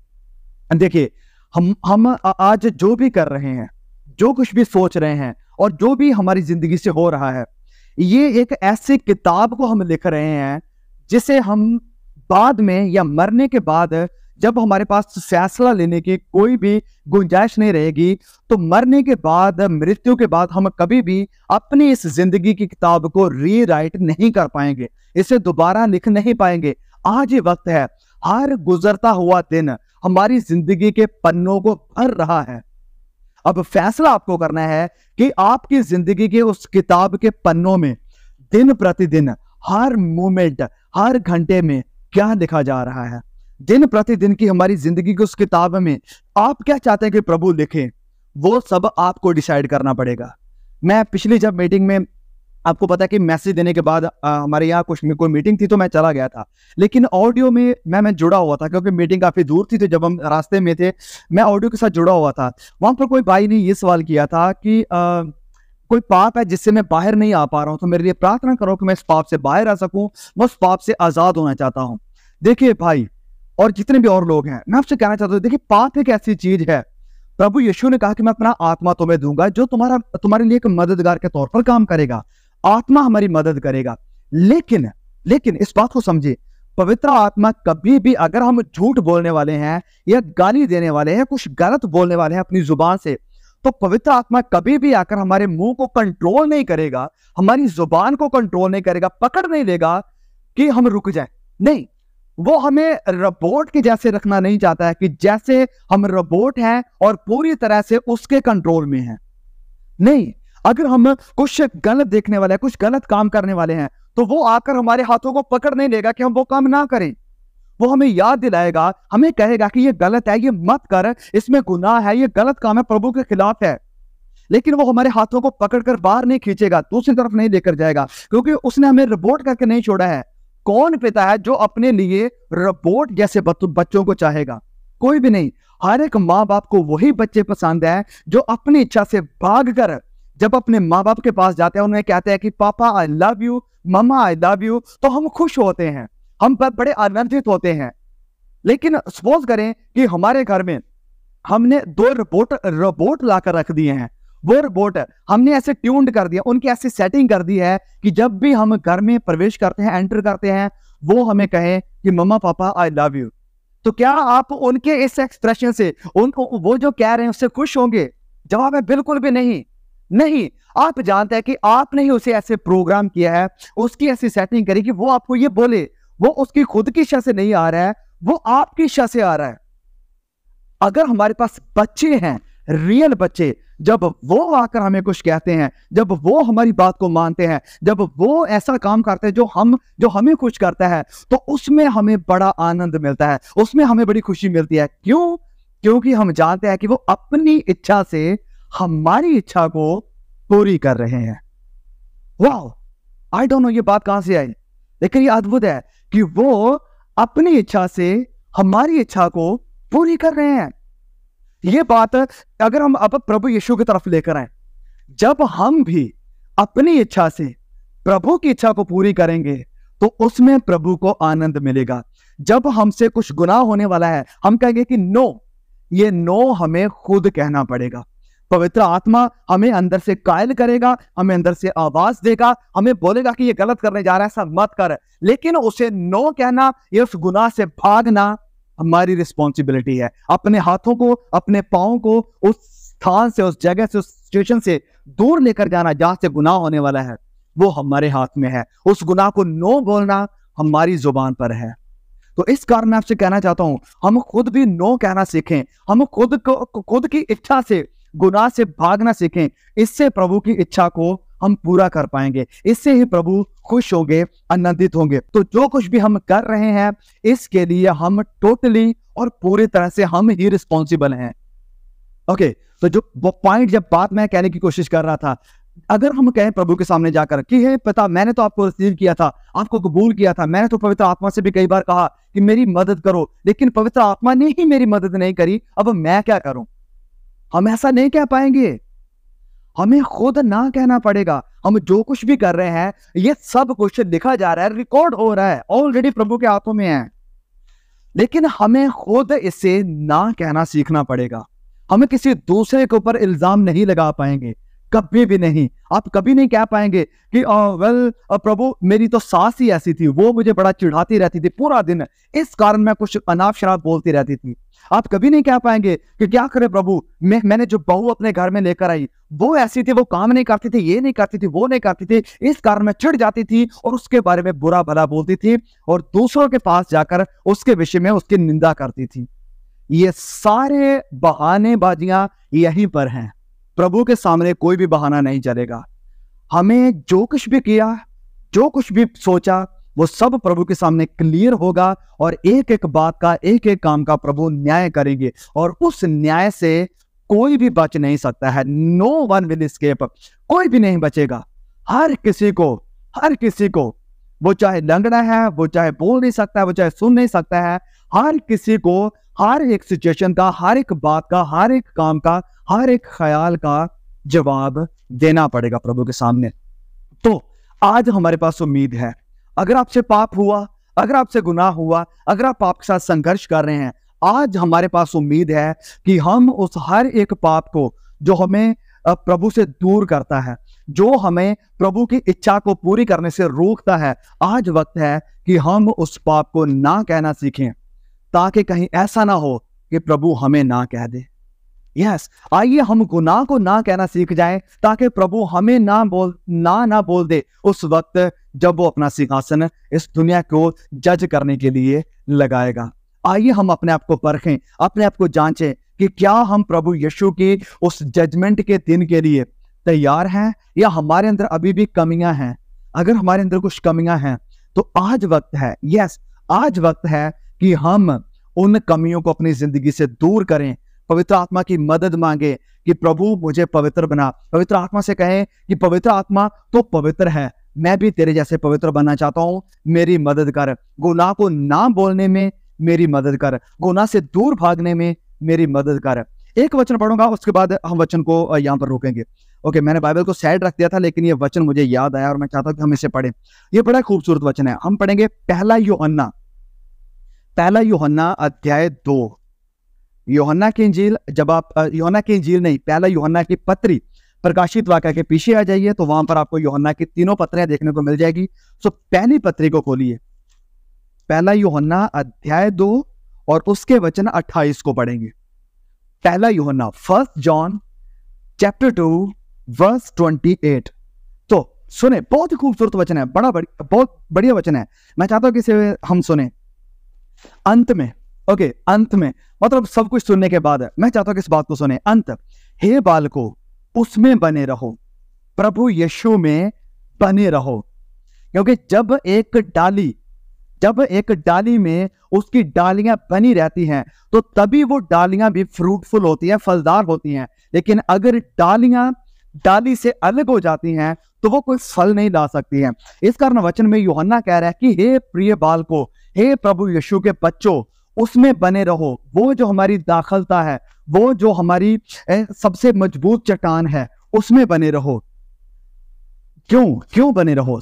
देखिए, हम आज जो भी कर रहे हैं, जो कुछ भी सोच रहे हैं और जो भी हमारी जिंदगी से हो रहा है, ये एक ऐसी किताब को हम लिख रहे हैं जिसे हम बाद में या मरने के बाद, जब हमारे पास फैसला लेने की कोई भी गुंजाइश नहीं रहेगी, तो मरने के बाद, मृत्यु के बाद हम कभी भी अपनी इस जिंदगी की किताब को रीराइट नहीं कर पाएंगे, इसे दोबारा लिख नहीं पाएंगे। आज ही वक्त है, हर गुजरता हुआ दिन हमारी जिंदगी के पन्नों को भर रहा है। अब फैसला आपको करना है कि आपकी जिंदगी के उस किताब के पन्नों में दिन प्रतिदिन, हर मोमेंट, हर घंटे में क्या लिखा जा रहा है। दिन प्रतिदिन की हमारी जिंदगी की उस किताब में आप क्या चाहते हैं कि प्रभु लिखे, वो सब आपको डिसाइड करना पड़ेगा। मैं पिछली जब मीटिंग में, आपको पता है कि मैसेज देने के बाद हमारे यहाँ कोई मीटिंग थी, तो मैं चला गया था, लेकिन ऑडियो में मैं जुड़ा हुआ था, क्योंकि मीटिंग काफी दूर थी। तो जब हम रास्ते में थे, मैं ऑडियो के साथ जुड़ा हुआ था। वहां पर कोई भाई ने ये सवाल किया था कि कोई पाप है जिससे मैं बाहर नहीं आ पा रहा हूं, तो मेरे लिए प्रार्थना करो कि मैं इस पाप से बाहर आ सकूं, मैं उस पाप से आजाद होना चाहता हूं। देखिए भाई, और जितने भी और लोग हैं, मैं आपसे कहना चाहता हूं, देखिए, पाप एक ऐसी चीज है, प्रभु यीशु ने कहा कि मैं अपना आत्मा तुम्हें दूंगा, जो तुम्हारे लिए एक मददगार के तौर पर काम करेगा। आत्मा हमारी मदद करेगा, लेकिन इस बात को समझे, पवित्र आत्मा कभी भी, अगर हम झूठ बोलने वाले हैं या गाली देने वाले हैं, कुछ गलत बोलने वाले हैं अपनी जुबान से, तो पवित्र आत्मा कभी भी आकर हमारे मुंह को कंट्रोल नहीं करेगा, हमारी जुबान को कंट्रोल नहीं करेगा, पकड़ नहीं लेगा कि हम रुक जाए। नहीं, वो हमें रोबोट के जैसे रखना नहीं चाहता है कि जैसे हम रोबोट हैं और पूरी तरह से उसके कंट्रोल में हैं। नहीं, अगर हम कुछ गलत देखने वाले हैं, कुछ गलत काम करने वाले हैं, तो वो आकर हमारे हाथों को पकड़ नहीं लेगा कि हम वो काम ना करें। वो हमें याद दिलाएगा, हमें कहेगा कि ये गलत है, ये मत कर, इसमें गुनाह है, ये गलत काम है, प्रभु के खिलाफ है। लेकिन वो हमारे हाथों को पकड़कर बाहर नहीं खींचेगा, दूसरी तरफ नहीं लेकर जाएगा, क्योंकि उसने हमें रोबोट करके नहीं छोड़ा है। कौन पिता है जो अपने लिए रोबोट जैसे बच्चों को चाहेगा? कोई भी नहीं। हर एक माँ बाप को वही बच्चे पसंद है जो अपनी इच्छा से भागकर जब अपने माँ बाप के पास जाते हैं, उन्हें कहते हैं कि papa I love you, mamma I love you, तो हम खुश होते हैं, हम बड़े आनंदित होते हैं। लेकिन सपोज करें कि हमारे घर में हमने 2 रोबोट लाकर रख दिए हैं। वो रोबोट हमने ऐसे ट्यून्ड कर दिया, उनकी ऐसी सेटिंग कर दी है कि जब भी हम घर में प्रवेश करते हैं, एंटर करते हैं, वो हमें कहें कि मम्मा पापा आई लव यू, तो क्या आप उनके इस एक्सप्रेशन से उनको वो जो कह रहे हैं उससे खुश होंगे? जवाब है बिल्कुल भी नहीं। नहीं, आप जानते हैं कि आपने ही उसे ऐसे प्रोग्राम किया है, उसकी ऐसी सेटिंग करी कि वो आपको ये बोले। वो उसकी खुद की इच्छा से नहीं आ रहा है, वो आपकी इच्छा से आ रहा है। अगर हमारे पास बच्चे हैं, रियल बच्चे, जब वो आकर हमें कुछ कहते हैं, जब वो हमारी बात को मानते हैं, जब वो ऐसा काम करते हैं जो हमें खुश करता है, तो उसमें हमें बड़ा आनंद मिलता है, उसमें हमें बड़ी खुशी मिलती है। क्यों? क्योंकि हम जानते हैं कि वो अपनी इच्छा से हमारी इच्छा को पूरी कर रहे हैं। वाह, आई डोंट नो ये बात कहां से आई, लेकिन ये अद्भुत है कि वो अपनी इच्छा से हमारी इच्छा को पूरी कर रहे हैं। ये बात अगर हम अब प्रभु यीशु की तरफ लेकर आए, जब हम भी अपनी इच्छा से प्रभु की इच्छा को पूरी करेंगे तो उसमें प्रभु को आनंद मिलेगा। जब हमसे कुछ गुनाह होने वाला है, हम कहेंगे कि नो, ये नो हमें खुद कहना पड़ेगा। पवित्र आत्मा हमें अंदर से कायल करेगा, हमें अंदर से आवाज देगा, हमें बोलेगा कि ये गलत करने जा रहा है, ऐसा मत कर। लेकिन उसे नो कहना, ये उस गुनाह से भागना हमारी रिस्पॉन्सिबिलिटी है। अपने हाथों को, अपने पाँव को उस स्थान से, उस जगह से, उस सिचुएशन से दूर लेकर जाना जहां से गुनाह होने वाला है, वो हमारे हाथ में है। उस गुनाह को नो बोलना हमारी जुबान पर है। तो इस कारण मैं आपसे कहना चाहता हूं, हम खुद भी नो कहना सीखें, हम खुद की इच्छा से गुनाह से भागना सीखें। इससे प्रभु की इच्छा को हम पूरा कर पाएंगे, इससे ही प्रभु खुश होंगे, आनंदित होंगे। तो जो कुछ भी हम कर रहे हैं, इसके लिए हम टोटली और पूरी तरह से हम ही रिस्पॉन्सिबल हैं। ओके, तो जो पॉइंट, जब बात मैं कहने की कोशिश कर रहा था, अगर हम कहें प्रभु के सामने जाकर कि हे पिता, मैंने तो आपको रिसीव किया था, आपको कबूल किया था, मैंने तो पवित्र आत्मा से भी कई बार कहा कि मेरी मदद करो, लेकिन पवित्र आत्मा ने ही मेरी मदद नहीं करी, अब मैं क्या करूं? हम ऐसा नहीं कह पाएंगे, हमें खुद ना कहना पड़ेगा। हम जो कुछ भी कर रहे हैं, ये सब कुछ लिखा जा रहा है, रिकॉर्ड हो रहा है, ऑलरेडी प्रभु के हाथों में है, लेकिन हमें खुद इसे ना कहना सीखना पड़ेगा। हमें किसी दूसरे के ऊपर इल्जाम नहीं लगा पाएंगे, कभी भी नहीं। आप कभी नहीं कह पाएंगे कि वेल प्रभु, मेरी तो सास ही ऐसी थी, वो मुझे बड़ा चिढ़ाती रहती थी पूरा दिन, इस कारण मैं कुछ अनाप शराब बोलती रहती थी। आप कभी नहीं कह पाएंगे कि क्या करे प्रभु, मैंने जो बहू अपने घर में लेकर आई, वो ऐसी थी, वो काम नहीं करती थी, ये नहीं करती थी, वो नहीं करती थी, इस कारण मैं चिढ़ जाती थी और उसके बारे में बुरा भला बोलती थी और दूसरों के पास जाकर उसके विषय में उसकी निंदा करती थी। ये सारे बहानेबाजियां यहीं पर हैं। प्रभु के सामने कोई भी बहाना नहीं चलेगा। हमें जो कुछ भी किया, जो कुछ भी सोचा, वो सब प्रभु के सामने क्लियर होगा और एक एक बात का, एक एक काम का प्रभु न्याय करेंगे और उस न्याय से कोई भी बच नहीं सकता है। नो वन विल एस्केप, कोई भी नहीं बचेगा। हर किसी को, वो चाहे लंगड़ा है, वो चाहे बोल नहीं सकता है, वो चाहे सुन नहीं सकता है, हर किसी को हर एक सिचुएशन का, हर एक बात का, हर एक काम का, हर एक ख्याल का जवाब देना पड़ेगा प्रभु के सामने। तो आज हमारे पास उम्मीद है, अगर आपसे पाप हुआ, अगर आपसे गुनाह हुआ, अगर आप पाप के साथ संघर्ष कर रहे हैं, आज हमारे पास उम्मीद है कि हम उस हर एक पाप को जो हमें प्रभु से दूर करता है, जो हमें प्रभु की इच्छा को पूरी करने से रोकता है, आज वक्त है कि हम उस पाप को ना कहना सीखें, ताकि कहीं ऐसा ना हो कि प्रभु हमें ना कह दे। यस, आइए हम गुनाह को ना कहना सीख जाएं, ताकि प्रभु हमें ना बोल दे उस वक्त जब वो अपना सिंहासन इस दुनिया को जज करने के लिए लगाएगा। आइए हम अपने आप को परखें, अपने आप को जांचें कि क्या हम प्रभु यीशु की उस जजमेंट के दिन के लिए तैयार हैं, या हमारे अंदर अभी भी कमियां हैं। अगर हमारे अंदर कुछ कमियां हैं तो आज वक्त है, यस, आज वक्त है कि हम उन कमियों को अपनी जिंदगी से दूर करें, पवित्र आत्मा की मदद मांगे कि प्रभु मुझे पवित्र बना। पवित्र आत्मा से कहें कि पवित्र आत्मा तो पवित्र है, मैं भी तेरे जैसे पवित्र बनना चाहता हूं, मेरी मदद कर। गुनाह को ना बोलने में मेरी मदद कर, गुनाह से दूर भागने में मेरी मदद कर। एक वचन पढ़ूंगा, उसके बाद हम वचन को यहाँ पर रोकेंगे। ओके, मैंने बाइबल को साइड रख दिया था, लेकिन ये वचन मुझे याद आया और मैं चाहता हूं कि हम इसे पढ़ें। ये बड़ा खूबसूरत वचन है। हम पढ़ेंगे पहला यूहन्ना अध्याय 2। यूहन्ना की इंजील, जब आप यूहन्ना की इंजील नहीं, पहला यूहन्ना की पत्री प्रकाशित वाक्य के पीछे आ जाइए, तो वहां पर आपको यूहन्ना की तीनों पत्रियां देखने को मिल जाएगी। सो पहली पत्री को खोलिए, पहला यूहन्ना अध्याय 2 और उसके वचन 28 को पढ़ेंगे। पहला यूहन्ना, 1 जॉन चैप्टर 2 वर्स 28। तो सुने, बहुत ही खूबसूरत वचन है, बहुत बढ़िया वचन है। मैं चाहता हूं कि इसे हम सुने अंत में। ओके, अंत में मतलब सब कुछ सुनने के बाद मैं चाहता हूं कि इस बात को सुने। अंत, हे बालको उसमें बने रहो, प्रभु यीशु में बने रहो, क्योंकि जब एक डाली में उसकी डालियां बनी रहती हैं तो तभी वो डालियां भी फ्रूटफुल होती हैं, फलदार होती हैं। लेकिन अगर डालियां डाली से अलग हो जाती हैं तो वो कोई फल नहीं ला सकती हैं। इस कारण वचन में यूहन्ना कह रहा है कि हे प्रिय बालको, हे प्रभु यीशु के बच्चों, उसमें बने रहो। वो जो हमारी दाखलता है, वो जो हमारी सबसे मजबूत चट्टान है, उसमें बने रहो। क्यों बने रहो?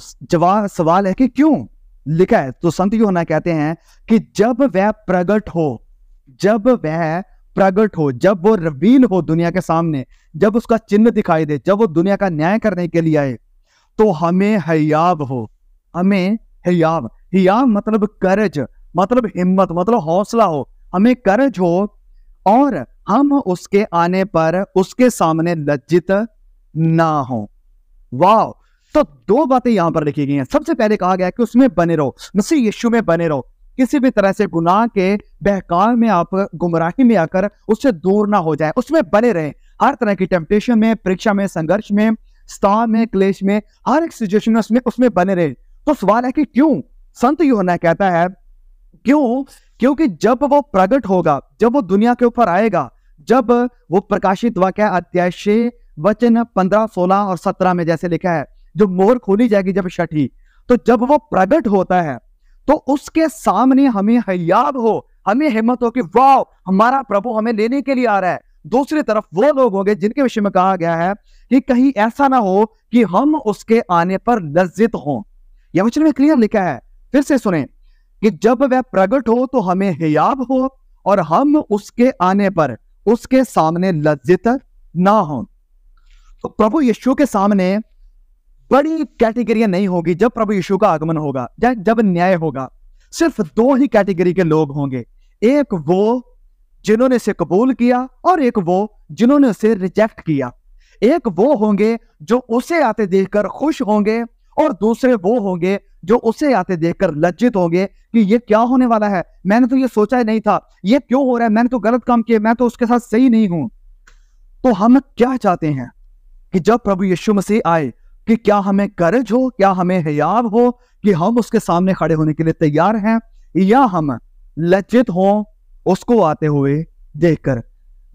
सवाल है कि क्यों लिखा है। तो संत यूहन्ना कहते हैं कि जब वह प्रकट हो, जब वो रिवील हो दुनिया के सामने, जब उसका चिन्ह दिखाई दे, जब वो दुनिया का न्याय करने के लिए आए, तो हमें हयाब हो। हमें हयाब मतलब करज, मतलब हिम्मत, मतलब हौसला हो। हमें करज हो और हम उसके आने पर उसके सामने लज्जित ना हो। वाह! तो दो बातें यहां पर लिखी गई हैं। सबसे पहले कहा गया कि उसमें बने रहो, मसीह यीशु में बने रहो। किसी भी तरह से गुनाह के बहकाव में आप गुमराही में आकर उससे दूर ना हो जाए, उसमें बने रहें। हर तरह की टेम्पटेशन में, परीक्षा में, संघर्ष में, स्ताव में, क्लेश में, हर एक सिचुएशन में उसमें बने रहे। तो सवाल है कि क्यों? संत यूहन्ना कहता है क्यों? क्योंकि जब वो प्रकट होगा, जब वो दुनिया के ऊपर आएगा, जब वो प्रकाशित वाक्य अध्याय 6 वचन 15, 16 और 17 में जैसे लिखा है, जो मोहर खोली जाएगी जब छठी, तो जब वो प्रकट होता है तो उसके सामने हमें हयाब हो, हमें हिम्मत हो कि वाह, हमारा प्रभु हमें लेने के लिए आ रहा है। दूसरी तरफ वो लोग होंगे जिनके विषय में कहा गया है कि कहीं ऐसा ना हो कि हम उसके आने पर लज्जित हों। यह वचन में क्लियर लिखा है, फिर से सुने, कि जब वह प्रकट हो तो हमें हियाब हो और हम उसके आने पर उसके सामने लज्जित ना हो। तो प्रभु यीशु के सामने बड़ी कैटेगरियां नहीं होगी जब प्रभु यीशु का आगमन होगा, जब न्याय होगा। सिर्फ दो ही कैटेगरी के लोग होंगे, एक वो जिन्होंने इसे कबूल किया और एक वो जिन्होंने उसे रिजेक्ट किया। एक वो होंगे जो उसे आते देखकर खुश होंगे और दूसरे वो होंगे जो उसे आते देखकर लज्जित होंगे कि ये क्या होने वाला है, मैंने तो ये सोचा ही नहीं था, ये क्यों हो रहा है, मैंने तो गलत काम किया, मैं तो उसके साथ सही नहीं हूं। तो हम क्या चाहते हैं कि जब प्रभु यीशु मसीह आए कि क्या हमें करज हो, क्या हमें हियाब हो कि हम उसके सामने खड़े होने के लिए तैयार हैं, या हम लज्जित हों उसको आते हुए देखकर।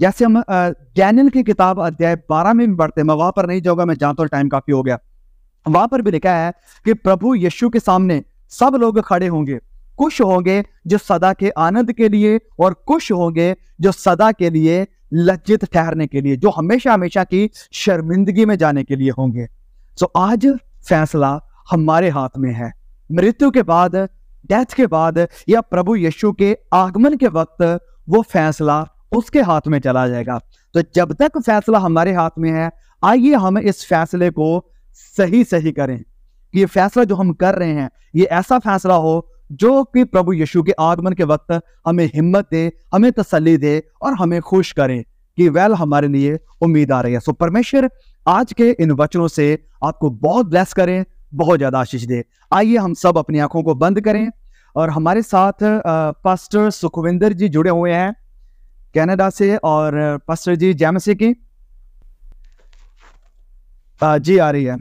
जैसे हम डैनियल की किताब अध्याय 12 में भी पढ़ते हैं, मैं वहां पर नहीं जाऊंगा, मैं जानता हूं टाइम काफी हो गया। वहां पर भी लिखा है कि प्रभु यीशु के सामने सब लोग खड़े होंगे, कुछ होंगे जो सदा के आनंद के लिए और कुछ होंगे जो सदा के लिए लज्जित ठहरने के लिए, जो हमेशा हमेशा की शर्मिंदगी में जाने के लिए होंगे। तो आज फैसला हमारे हाथ में है। मृत्यु के बाद, डेथ के बाद, या प्रभु यीशु के आगमन के वक्त वो फैसला उसके हाथ में चला जाएगा। तो जब तक फैसला हमारे हाथ में है, आइए हम इस फैसले को सही करें कि ये फैसला जो हम कर रहे हैं ये ऐसा फैसला हो जो कि प्रभु यीशु के आगमन के वक्त हमें हिम्मत दे, हमें तसल्ली दे और हमें खुश करे कि वेल हमारे लिए उम्मीद आ रही है। सो परमेश्वर आज के इन वचनों से आपको बहुत ब्लेस करें, बहुत ज्यादा आशीष दे। आइए हम सब अपनी आंखों को बंद करें और हमारे साथ पास्टर सुखविंदर जी जुड़े हुए हैं कनाडा से, और पास्टर जी जय मसीह की जी आ रही है।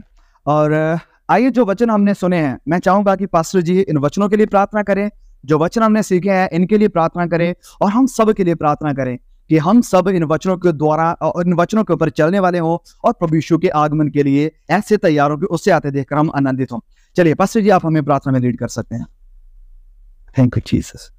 और आइए जो वचन हमने सुने हैं, मैं चाहूंगा कि पास्टर जी इन वचनों के लिए प्रार्थना करें, जो वचन हमने सीखे हैं इनके लिए प्रार्थना करें, और हम सब के लिए प्रार्थना करें कि हम सब इन वचनों के द्वारा और इन वचनों के ऊपर चलने वाले हों और प्रभु यीशु के आगमन के लिए ऐसे तैयार हो कि उससे आते देखकर हम आनंदित हों। चलिए पास्टर जी, आप हमें प्रार्थना में लीड कर सकते हैं। Thank you Jesus.